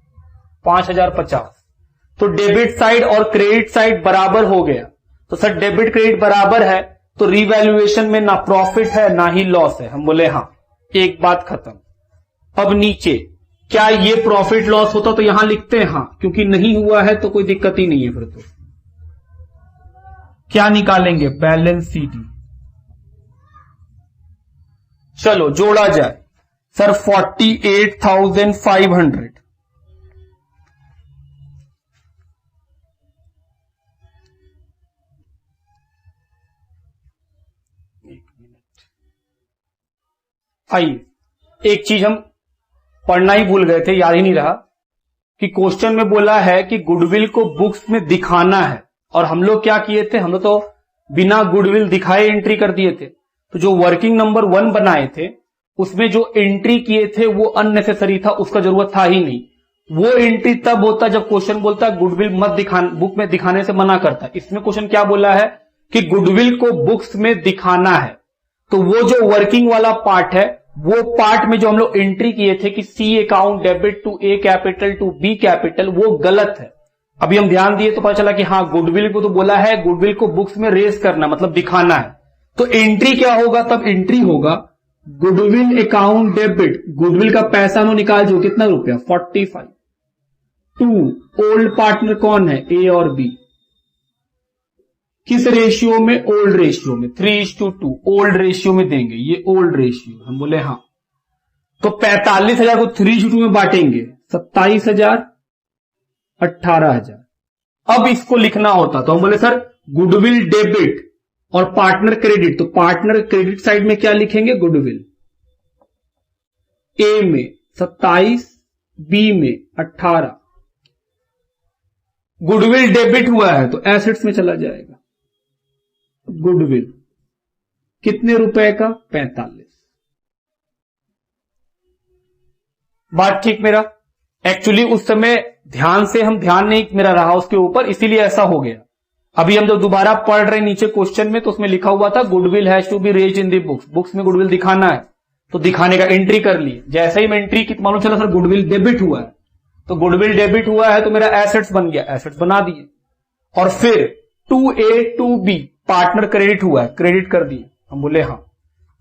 A: 5050। तो डेबिट साइड और क्रेडिट साइड बराबर हो गया। तो सर डेबिट क्रेडिट बराबर है तो रिवैल्यूएशन में ना प्रॉफिट है ना ही लॉस है। हम बोले हाँ, एक बात खत्म। अब नीचे क्या ये प्रॉफिट लॉस होता तो यहां लिखते हैं हाँ, क्योंकि नहीं हुआ है तो कोई दिक्कत ही नहीं है। फिर तो क्या निकालेंगे? Balance CD. चलो जोड़ा जाए। सर 48,500 आइए, एक चीज हम पढ़ना ही भूल गए थे, याद ही नहीं रहा कि क्वेश्चन में बोला है कि गुडविल को बुक्स में दिखाना है, और हम लोग क्या किए थे? हम लोग तो बिना गुडविल दिखाए एंट्री कर दिए थे। तो जो वर्किंग नंबर 1 बनाए थे उसमें जो एंट्री किए थे वो अननेसेसरी था, उसका जरूरत था ही नहीं। वो एंट्री तब होता जब क्वेश्चन बोलता है गुडविल मत दिखाना, बुक में दिखाने से मना करता है। इसमें क्वेश्चन क्या बोला है कि गुडविल को बुक्स में दिखाना है, तो वो जो वर्किंग वाला पार्ट है वो पार्ट में जो हम लोग एंट्री किए थे कि C account debit to A capital to B capital, वो गलत है। अभी हम ध्यान दिए तो पता चला कि हाँ गुडविल को तो बोला है गुडविल को बुक्स में रेज करना मतलब दिखाना है। तो एंट्री क्या होगा? तब एंट्री होगा गुडविल अकाउंट डेबिट, गुडविल का पैसा नो निकाल जो कितना रुपया 45, टू ओल्ड पार्टनर कौन है? ए और बी। किस रेशियो में? ओल्ड रेशियो में, 3:2 ओल्ड रेशियो में देंगे, ये ओल्ड रेशियो। हम बोले हाँ। तो 45,000 को 3:2 में बांटेंगे, 27,000, 18,000। अब इसको लिखना होता तो हम बोले सर गुडविल डेबिट और पार्टनर क्रेडिट, तो पार्टनर क्रेडिट साइड में क्या लिखेंगे? गुडविल। ए में 27, बी में 18। गुडविल डेबिट हुआ है तो एसेट्स में चला जाएगा। गुडविल कितने रुपए का? 45। बात ठीक मेरा? एक्चुअली उस समय ध्यान नहीं मेरा रहा उसके ऊपर, इसीलिए ऐसा हो गया। अभी हम जब दोबारा पढ़ रहे नीचे क्वेश्चन में तो उसमें लिखा हुआ था goodwill has to be raised in the books, books में गुडविल दिखाना है, तो दिखाने का एंट्री कर लिए। जैसे ही मैं एंट्री की मालूम चला सर गुडविल डेबिट हुआ है, तो गुडविल डेबिट हुआ है तो मेरा एसेट्स बन गया, एसेट्स बना दिए। और फिर 2A 2B पार्टनर क्रेडिट हुआ है, क्रेडिट कर दिए। हम बोले हाँ।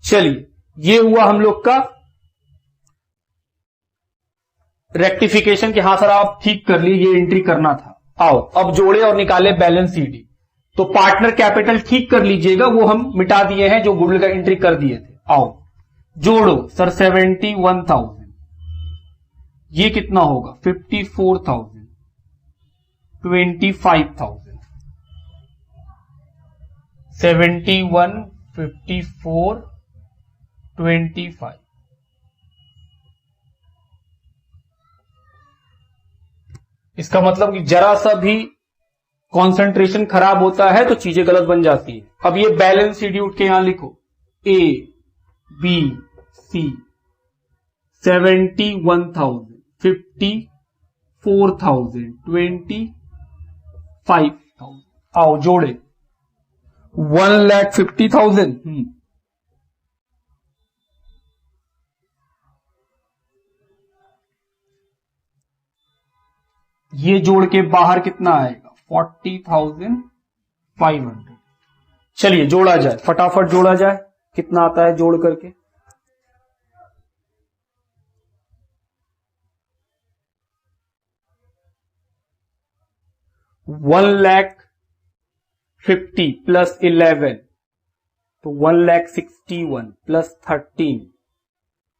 A: चलिए ये हुआ हम लोग का रेक्टिफिकेशन कि हाँ सर आप ठीक कर लिए, ये एंट्री करना था। आओ अब जोड़े और निकाले बैलेंस सीडी। तो पार्टनर कैपिटल ठीक कर लीजिएगा, वो हम मिटा दिए हैं जो गुडविल का एंट्री कर दिए थे। आओ जोड़ो सर 71,000, ये कितना होगा? 54,000, 25,000, 71, 54, 25। इसका मतलब कि जरा सा भी कंसंट्रेशन खराब होता है तो चीजें गलत बन जाती है। अब ये बैलेंस सीडी उठ के यहां लिखो, ए बी सी 71,000, 54,000, 25,000। आओ जोड़े 1,50,000 ये जोड़ के बाहर कितना आएगा 40,500। चलिए जोड़ा जाए, फटाफट जोड़ा जाए, कितना आता है जोड़ करके। 1,50,000 प्लस 11 तो 1,61,000 प्लस 13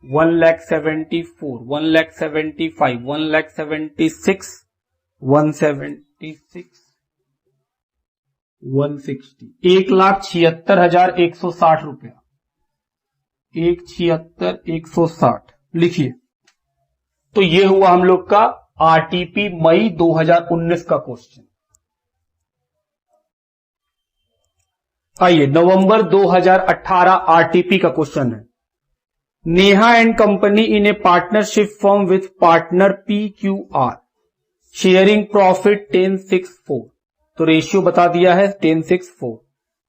A: 1,74,000 1,75,000 1,76,000 160 1,76,160 रुपया 1,76,160 लिखिए। तो ये हुआ हम लोग का आरटीपी मई 2019 का क्वेश्चन। आइए नवंबर 2018 आरटीपी का क्वेश्चन है। Neha and company in a partnership firm with partner PQR sharing profit 10/6/4। तो रेशियो बता दिया है 10/6/4।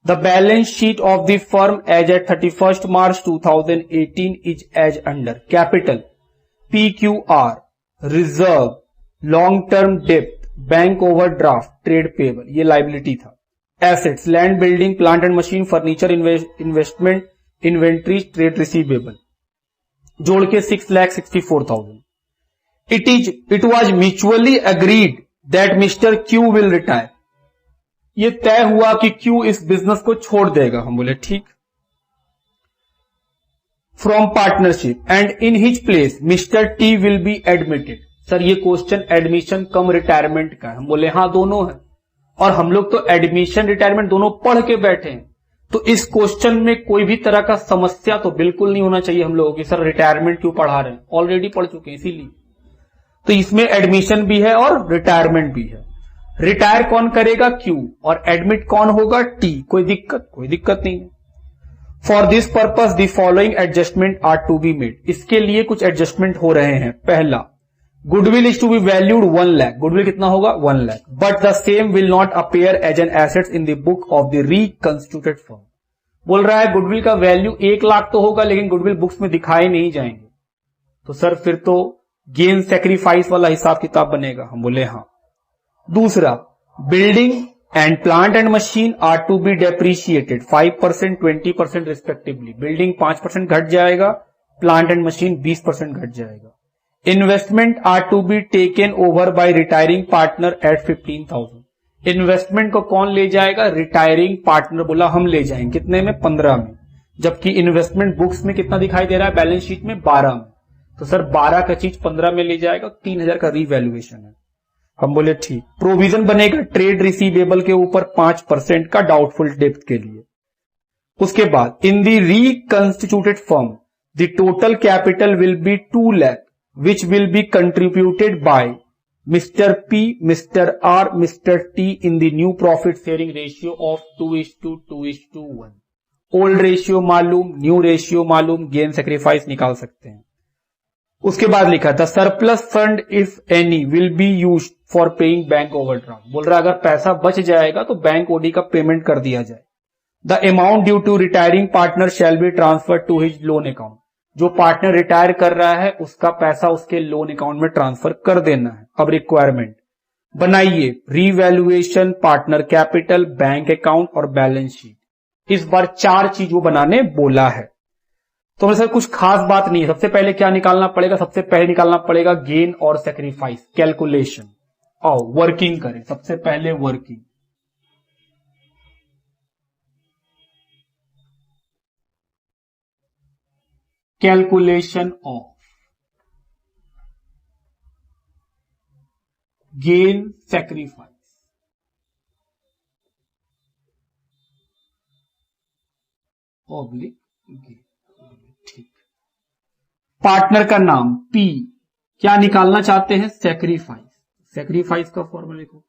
A: The balance sheet of the firm as at 31 March 2018 is as under. Capital PQR, reserve, long term डेप्ट, bank overdraft, trade payable, ये liability था। Assets land, building, plant and machine, furniture, investment, inventory, trade receivable. जोड़ के 6,64,000। It was mutually agreed that mister Q will retire. ये तय हुआ कि Q इस बिजनेस को छोड़ देगा। हम बोले ठीक। From partnership and in his place mister T will be admitted. Sir ये क्वेश्चन एडमिशन कम रिटायरमेंट का है। हम बोले हाँ दोनों है, और हम लोग तो एडमिशन रिटायरमेंट दोनों पढ़ के बैठे हैं, तो इस क्वेश्चन में कोई भी तरह का समस्या तो बिल्कुल नहीं होना चाहिए हम लोगों की। सर रिटायरमेंट क्यों पढ़ा रहे हैं, ऑलरेडी पढ़ चुके हैं इसीलिए। तो इसमें एडमिशन भी है और रिटायरमेंट भी है। रिटायर कौन करेगा क्यू, और एडमिट कौन होगा टी। कोई दिक्कत नहीं है। For this purpose the following adjustment are to be made. इसके लिए कुछ एडजस्टमेंट हो रहे हैं। पहला, goodwill is to be valued 1 lakh. Goodwill कितना होगा 1 lakh, but the same will not appear as an assets in the book of the reconstituted firm. बोल रहा है गुडविल का वैल्यू 1 लाख तो होगा, लेकिन गुडविल बुक्स में दिखाए नहीं जाएंगे। तो सर फिर तो गेन सेक्रीफाइस वाला हिसाब किताब बनेगा। हम बोले हाँ। दूसरा, building and plant and machine are to be depreciated 5% 20% respectively. Building 5% घट जाएगा, प्लांट एंड मशीन 20% घट जाएगा। Investment are to be taken over by retiring partner at 15,000। Investment को कौन ले जाएगा, रिटायरिंग पार्टनर बोला हम ले जाएंगे। कितने में 15 में, जबकि इन्वेस्टमेंट बुक्स में कितना दिखाई दे रहा है बैलेंस शीट में 12 में। तो सर 12 का चीज 15 में ले जाएगा, 3,000 का रीवैल्यूएशन है। हम बोले ठीक। प्रोविजन बनेगा ट्रेड रिसीवेबल के ऊपर 5% का डाउटफुल डेब्ट के लिए। उसके बाद in the reconstituted firm the total capital will be 2 lakh which will be contributed by Mr. P, Mr. R, Mr. T in the new profit sharing ratio of 2:2:1। Old ratio मालूम, new ratio मालूम, gain sacrifice निकाल सकते हैं। उसके बाद लिखा था surplus fund if any will be used for paying bank overdraft. बोल रहा अगर पैसा बच जाएगा तो बैंक ओडी का पेमेंट कर दिया जाए। The amount due to retiring partner shall be transfer to his loan account. जो पार्टनर रिटायर कर रहा है उसका पैसा उसके लोन अकाउंट में ट्रांसफर कर देना है। अब रिक्वायरमेंट बनाइए, revaluation, partner capital, bank account और बैलेंस शीट। इस बार 4 चीजों बनाने बोला है। तो मेरे साथ कुछ खास बात नहीं है। सबसे पहले क्या निकालना पड़ेगा, सबसे पहले निकालना पड़ेगा गेन और सेक्रीफाइस कैलकुलेशन। आओ वर्किंग करें। सबसे पहले working, calculation of gain sacrifice. Oblique gain. ठीक। पार्टनर का नाम P, क्या निकालना चाहते हैं, सेक्रीफाइस। सेक्रीफाइस का फॉर्मूला लिखो।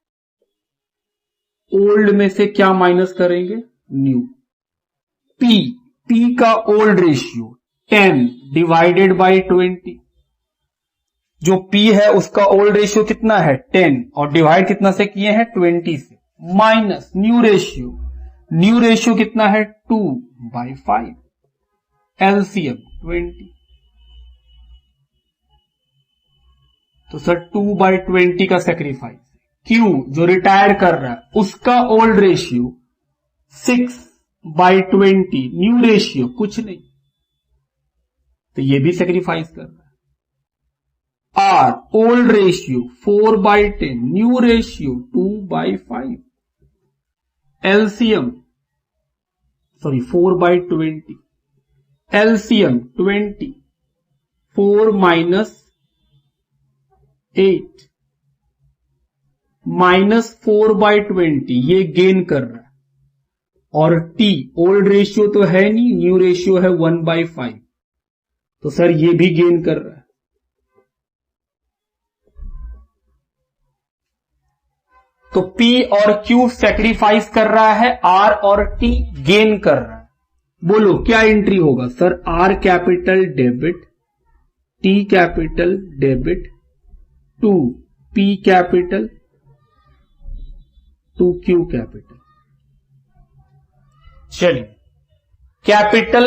A: ओल्ड में से क्या माइनस करेंगे, न्यू। P का ओल्ड रेशियो 10 डिवाइडेड बाई 20। जो P है उसका ओल्ड रेशियो कितना है 10, और डिवाइड कितना से किए हैं 20 से, minus new ratio. New ratio कितना है 2/5, एलसीएम 20। तो तो सर 2/20 का सेक्रीफाइस। क्यू जो रिटायर कर रहा है उसका ओल्ड रेशियो 6/20, न्यू रेशियो कुछ नहीं, तो ये भी सेक्रीफाइस कर रहा है। R old ratio 4/10, new ratio 2/5, LCM 4/20, LCM 20, 4 - 8 -4/20, ये गेन कर रहा है। और टी ओल्ड रेशियो तो है नहीं, न्यू रेशियो है 1/5, तो सर ये भी गेन कर रहा है। तो P और Q सेक्रीफाइस कर रहा है, R और T गेन कर रहा है। बोलो क्या एंट्री होगा sir? R capital debit, T capital debit, to P capital, to Q capital. चलिए, कैपिटल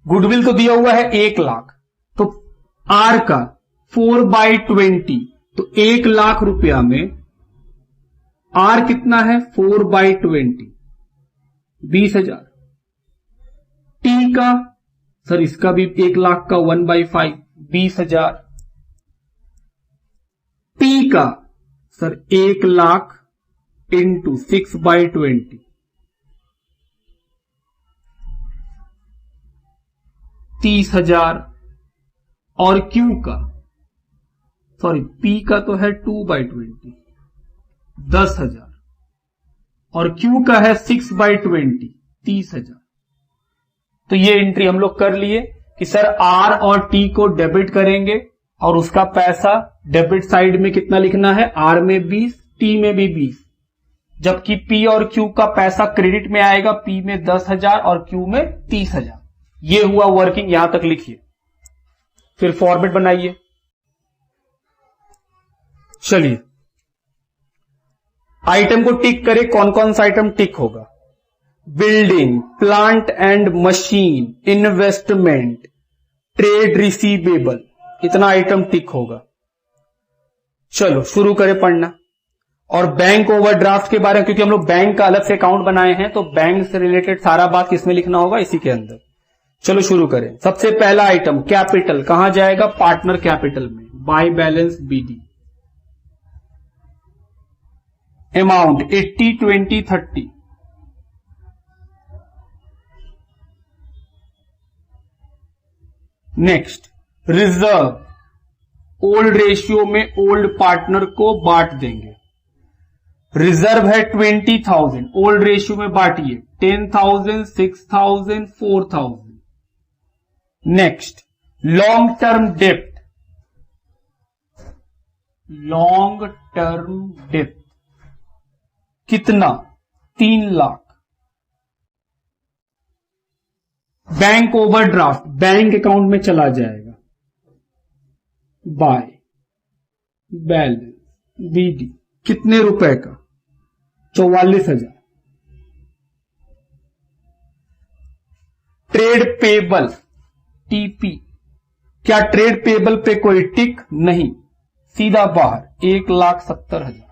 A: गुडविल तो दिया हुआ है 1 लाख, तो R का 4/20, तो 1 लाख रुपया में R कितना है? 4/20, 20,000। T का सर इसका भी 1 लाख का 1/5, 20,000। P का सर 1 लाख इंटू 6/20, 30,000। और Q का P का तो है 2/20, 10,000। और Q का है 6/20, 30,000। तो ये एंट्री हम लोग कर लिए कि सर R और T को डेबिट करेंगे और उसका पैसा डेबिट साइड में कितना लिखना है? R में 20, T में भी 20, जबकि P और Q का पैसा क्रेडिट में आएगा, P में 10,000 और Q में 30,000। ये हुआ वर्किंग, यहां तक लिखिए, फिर फॉर्मेट बनाइए। चलिए आइटम को टिक करें, कौन कौन सा आइटम टिक होगा? Building, plant and machine, investment, trade receivable, इतना आइटम टिक होगा। चलो शुरू करें पढ़ना। और बैंक ओवरड्राफ्ट के बारे में, क्योंकि हम लोग बैंक का अलग से अकाउंट बनाए हैं, तो बैंक से रिलेटेड सारा बात किसमें लिखना होगा? इसी के अंदर। चलो शुरू करें। सबसे पहला आइटम कैपिटल, कहां जाएगा? पार्टनर कैपिटल में, by balance BD। Amount 80, 20, 30। Next reserve, old ratio में ओल्ड पार्टनर को बांट देंगे। रिजर्व है 20,000, ओल्ड रेशियो में बांटिए 10,000, 6,000, 4,000। नेक्स्ट लॉन्ग टर्म डेप्ट, लॉन्ग टर्म डेप्ट कितना? 3 lakh. Bank overdraft bank account में चला जाएगा, बाय बैलेंस BD, कितने रुपए का? 44,000। ट्रेड पेबल TP, क्या ट्रेड पेबल पे कोई टिक? नहीं, सीधा बाहर 1,70,000।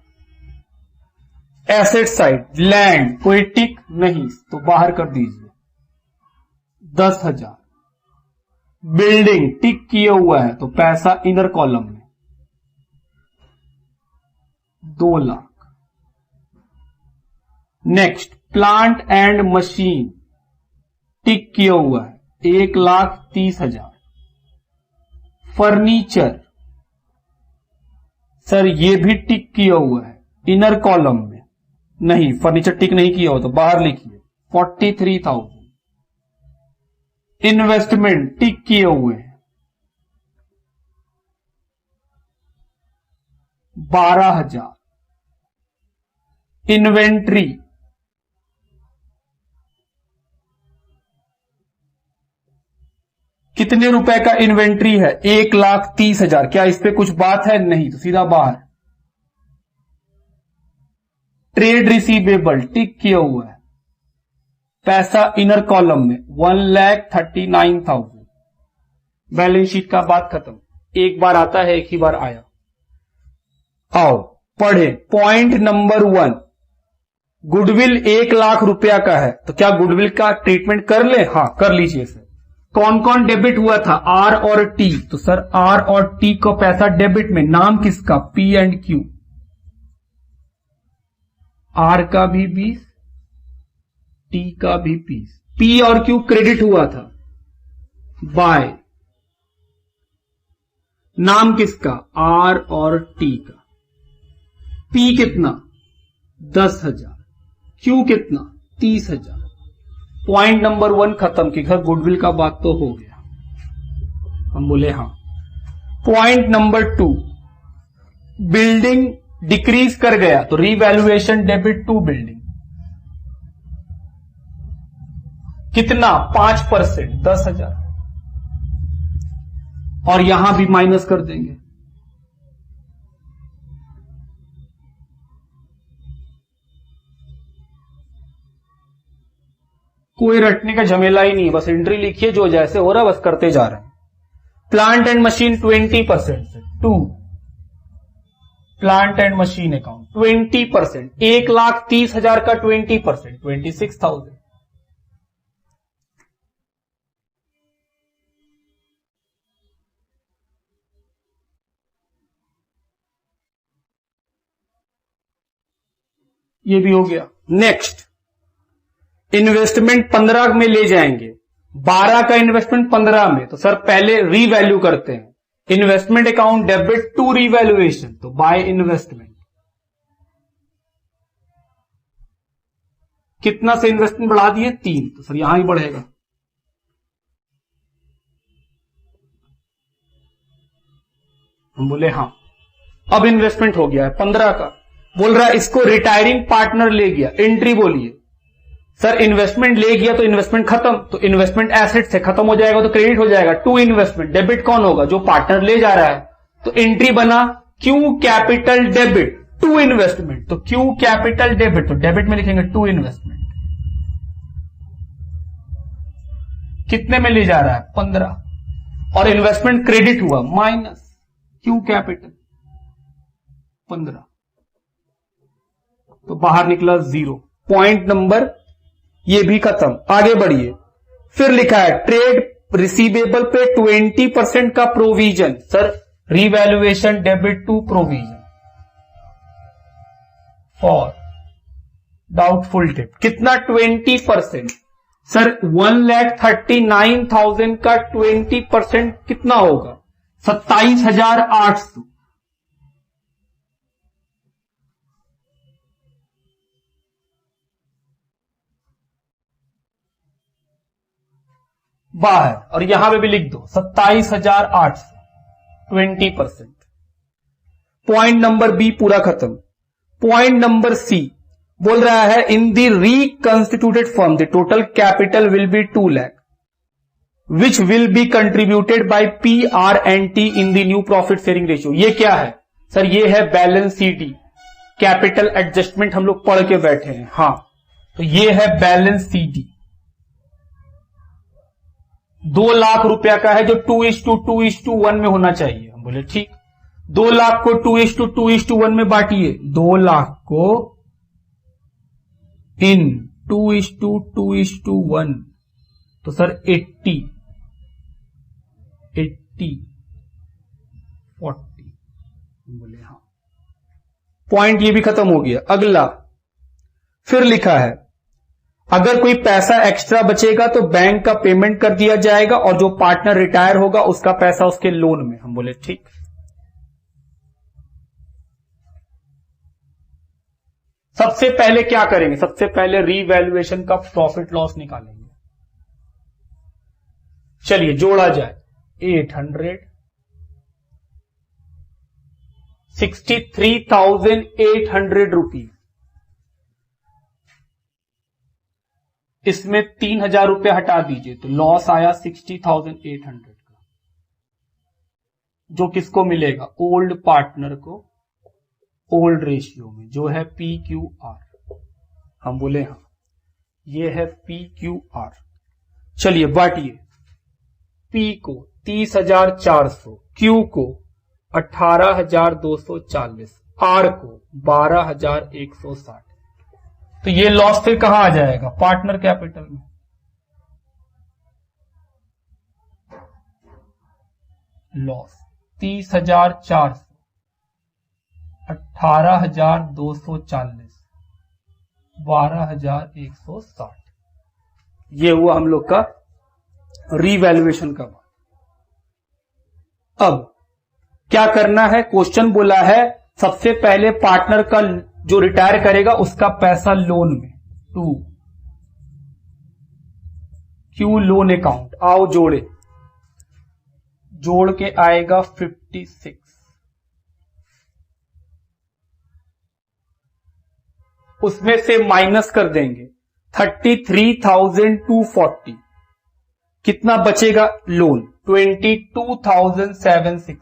A: एसेट साइड लैंड, कोई टिक? नहीं, तो बाहर कर दीजिए 10,000। बिल्डिंग टिक किया हुआ है, तो पैसा इनर कॉलम में 2 lakh. Next plant and machine tick किया हुआ है, 1,30,000। फर्नीचर सर ये भी टिक किया हुआ है इनर कॉलम में, नहीं फर्नीचर टिक नहीं किया हो तो बाहर लिखिए 43,000। इन्वेस्टमेंट टिक किए हुए हैं 12,000। इन्वेंट्री कितने रुपए का इन्वेंट्री है? 1,30,000। क्या इस पे कुछ बात है? नहीं, तो सीधा बाहर। ट्रेड रिसीवेबल टिक किया हुआ है, पैसा इनर कॉलम में 1,39,000। बैलेंस शीट का बात खत्म, एक बार आता है, एक ही बार आया। आओ पढ़े। पॉइंट नंबर 1, गुडविल 1,00,000 रुपया का है, तो क्या गुडविल का ट्रीटमेंट कर ले? हाँ कर लीजिए सर। कौन कौन डेबिट हुआ था? आर और टी। तो सर आर और टी को पैसा डेबिट में, नाम किसका? P and Q. आर का भी 20, टी का भी 20। पी और क्यू क्रेडिट हुआ था बाय, नाम किसका? आर और टी का। पी कितना? 10,000। क्यू कितना? 30,000। पॉइंट नंबर 1 खत्म। कि घर गुडविल का बात तो हो गया, हम बोले हाँ। पॉइंट नंबर 2, बिल्डिंग डिक्रीज कर गया तो रीवैल्यूएशन डेबिट टू बिल्डिंग। कितना? 5%, 10,000। और यहां भी माइनस कर देंगे। कोई रटने का झमेला ही नहीं, बस एंट्री लिखिए, जो जैसे हो रहा है बस करते जा रहे हैं। प्लांट एंड मशीन 20% से 2, प्लांट एंड मशीन अकाउंट 20%, 1,30,000 का 20%, 26,000। ये भी हो गया। नेक्स्ट, इन्वेस्टमेंट 15 में ले जाएंगे, 12 का इन्वेस्टमेंट 15 में, तो सर पहले रीवैल्यू करते हैं। Investment account debit to revaluation, तो बाय इन्वेस्टमेंट। कितना से इन्वेस्टमेंट बढ़ा दिए? 3, तो सर यहां ही बढ़ेगा। हम बोले हाँ। अब इन्वेस्टमेंट हो गया है 15 का, बोल रहा है इसको रिटायरिंग पार्टनर ले गया। एंट्री बोलिए। सर इन्वेस्टमेंट ले गया तो इन्वेस्टमेंट खत्म, तो इन्वेस्टमेंट एसेट से खत्म हो जाएगा तो क्रेडिट हो जाएगा। टू इन्वेस्टमेंट, डेबिट कौन होगा? जो पार्टनर ले जा रहा है। तो एंट्री बना Q capital debit to investment, तो क्यू कैपिटल डेबिट, तो डेबिट में लिखेंगे टू इन्वेस्टमेंट। कितने में ले जा रहा है? 15। और इन्वेस्टमेंट क्रेडिट हुआ माइनस क्यू कैपिटल 15, तो बाहर निकला 0। पॉइंट नंबर ये भी खत्म। आगे बढ़िए। फिर लिखा है ट्रेड रिसीवेबल पे 20% का provision. Sir revaluation debit to provision for doubtful debt. कितना? 20%। सर 1,39,000 का 20% कितना होगा? 27,800। बाहर, और यहां पे भी लिख दो 27,800, 20%। पॉइंट नंबर बी पूरा खत्म। पॉइंट नंबर सी बोल रहा है in the reconstituted firm the total capital will be 2 lakh which will be contributed by P R and T in the new profit sharing ratio. ये क्या है? सर ये है बैलेंस शीट, कैपिटल एडजस्टमेंट हम लोग पढ़ के बैठे हैं। हाँ, तो ये है बैलेंस शीट। 2 लाख रुपया का है जो 2:2:1 में होना चाहिए। हम बोले ठीक। 2 लाख को 2:2:1 में बांटिए। 2 लाख को इन 2:2:1, तो सर 80, 40। बोले हाँ। पॉइंट ये भी खत्म हो गया। अगला फिर लिखा है अगर कोई पैसा एक्स्ट्रा बचेगा तो बैंक का पेमेंट कर दिया जाएगा और जो पार्टनर रिटायर होगा उसका पैसा उसके लोन में। हम बोले ठीक। सबसे पहले क्या करेंगे? सबसे पहले रीवैल्यूएशन का प्रॉफिट लॉस निकालेंगे। चलिए जोड़ा जाए। 800, 63,800 रुपीज। इसमें 3,000 रुपया हटा दीजिए तो लॉस आया 60,800 का, जो किसको मिलेगा? ओल्ड पार्टनर को, ओल्ड रेशियो में, जो है पी क्यू आर। हम बोले हाँ, ये है पी क्यू आर। चलिए बांटिए। पी को 30,400, क्यू को 18,240, आर को 12,160। तो ये लॉस फिर कहां आ जाएगा? पार्टनर कैपिटल में। लॉस 30,400, 18,240, 12,160। ये हुआ हम लोग का रीवैल्यूएशन का बात। अब क्या करना है? क्वेश्चन बोला है सबसे पहले पार्टनर का जो रिटायर करेगा उसका पैसा लोन में, टू क्यू लोन अकाउंट। आओ जोड़े, जोड़ के आएगा 56। उसमें से माइनस कर देंगे 33,240। कितना बचेगा? लोन 22,760।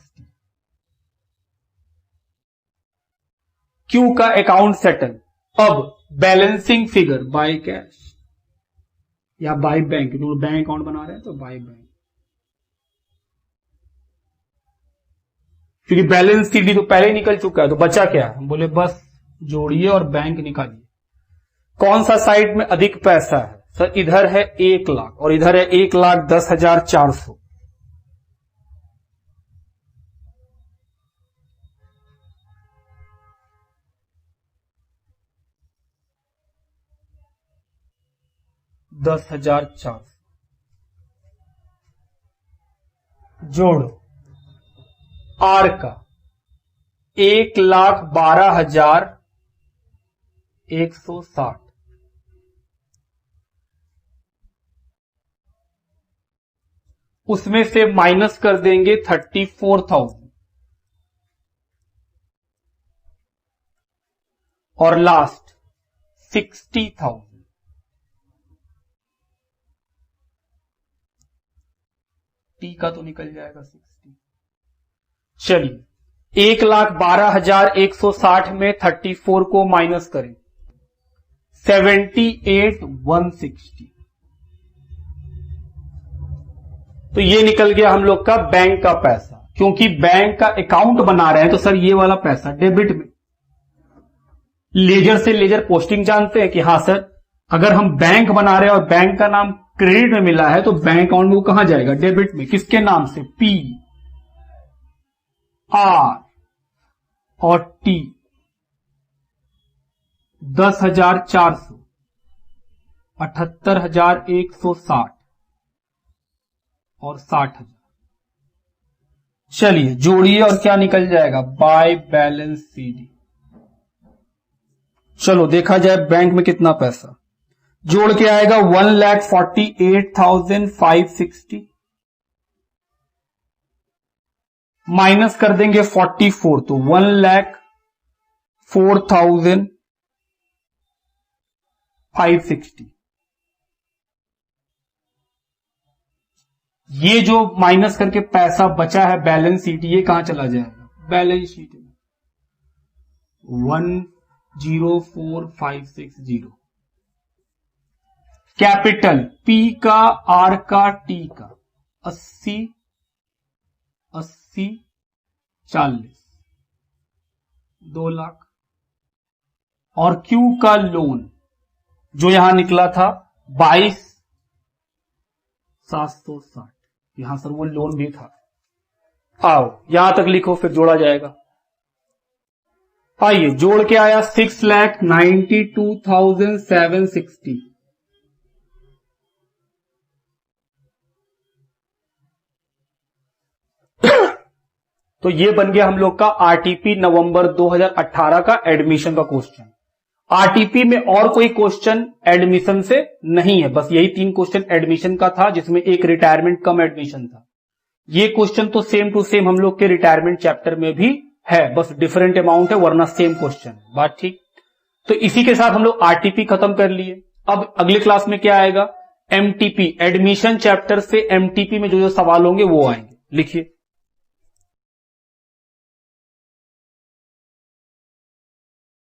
A: क्यू का अकाउंट सेटल। अब बैलेंसिंग फिगर बाय कैश या बाय बैंक, बैंक अकाउंट बना रहे हैं तो बाय बैंक, क्योंकि बैलेंस सीडी तो पहले ही निकल चुका है। तो बचा क्या? हम बोले बस जोड़िए और बैंक निकालिए। कौन सा साइड में अधिक पैसा है? सर इधर है 1 लाख और इधर है 1,10,400। $10,400 जोड़ो आर का 1,12,160। उसमें से माइनस कर देंगे 34,000 और लास्ट 60,000। टी का तो निकल जाएगा 60। चलिए 1,12,160 में 34 को माइनस करें, 78,160। तो ये निकल गया हम लोग का बैंक का पैसा। क्योंकि बैंक का अकाउंट बना रहे हैं तो सर ये वाला पैसा डेबिट में। लेजर से लेजर पोस्टिंग जानते हैं कि हां सर अगर हम बैंक बना रहे हैं और बैंक का नाम क्रेडिट में मिला है तो बैंक अकाउंट में वो कहां जाएगा? डेबिट में। किसके नाम से? पी आर और टी। 10,400, 78,160 और 60,000। चलिए जोड़िए और क्या निकल जाएगा? By balance CD. चलो देखा जाए बैंक में कितना पैसा। जोड़ के आएगा 1,48,560 माइनस कर देंगे 44 तो 1,04,560। ये जो माइनस करके पैसा बचा है बैलेंस शीट, ये कहां चला जाएगा? बैलेंस शीट में 1,04,560। कैपिटल पी का, आर का, टी का 80, 80, 40, 2 लाख। और क्यू का लोन जो यहां निकला था 22,760। यहां सर वो लोन भी था। आओ यहां तक लिखो फिर जोड़ा जाएगा। आइए जोड़ के आया 6,92,760। तो ये बन गया हम लोग का आरटीपी नवंबर 2018 का एडमिशन का क्वेश्चन। आरटीपी में और कोई क्वेश्चन एडमिशन से नहीं है, बस यही 3 क्वेश्चन एडमिशन का था जिसमें एक रिटायरमेंट कम एडमिशन था। ये क्वेश्चन तो सेम टू सेम हम लोग के रिटायरमेंट चैप्टर में भी है, बस डिफरेंट अमाउंट है, वरना सेम क्वेश्चन। बात ठीक। तो इसी के साथ हम लोग आरटीपी खत्म कर लिए। अब अगले क्लास में क्या आएगा? एमटीपी। एडमिशन चैप्टर से एमटीपी में जो जो सवाल होंगे वो आएंगे। लिखिए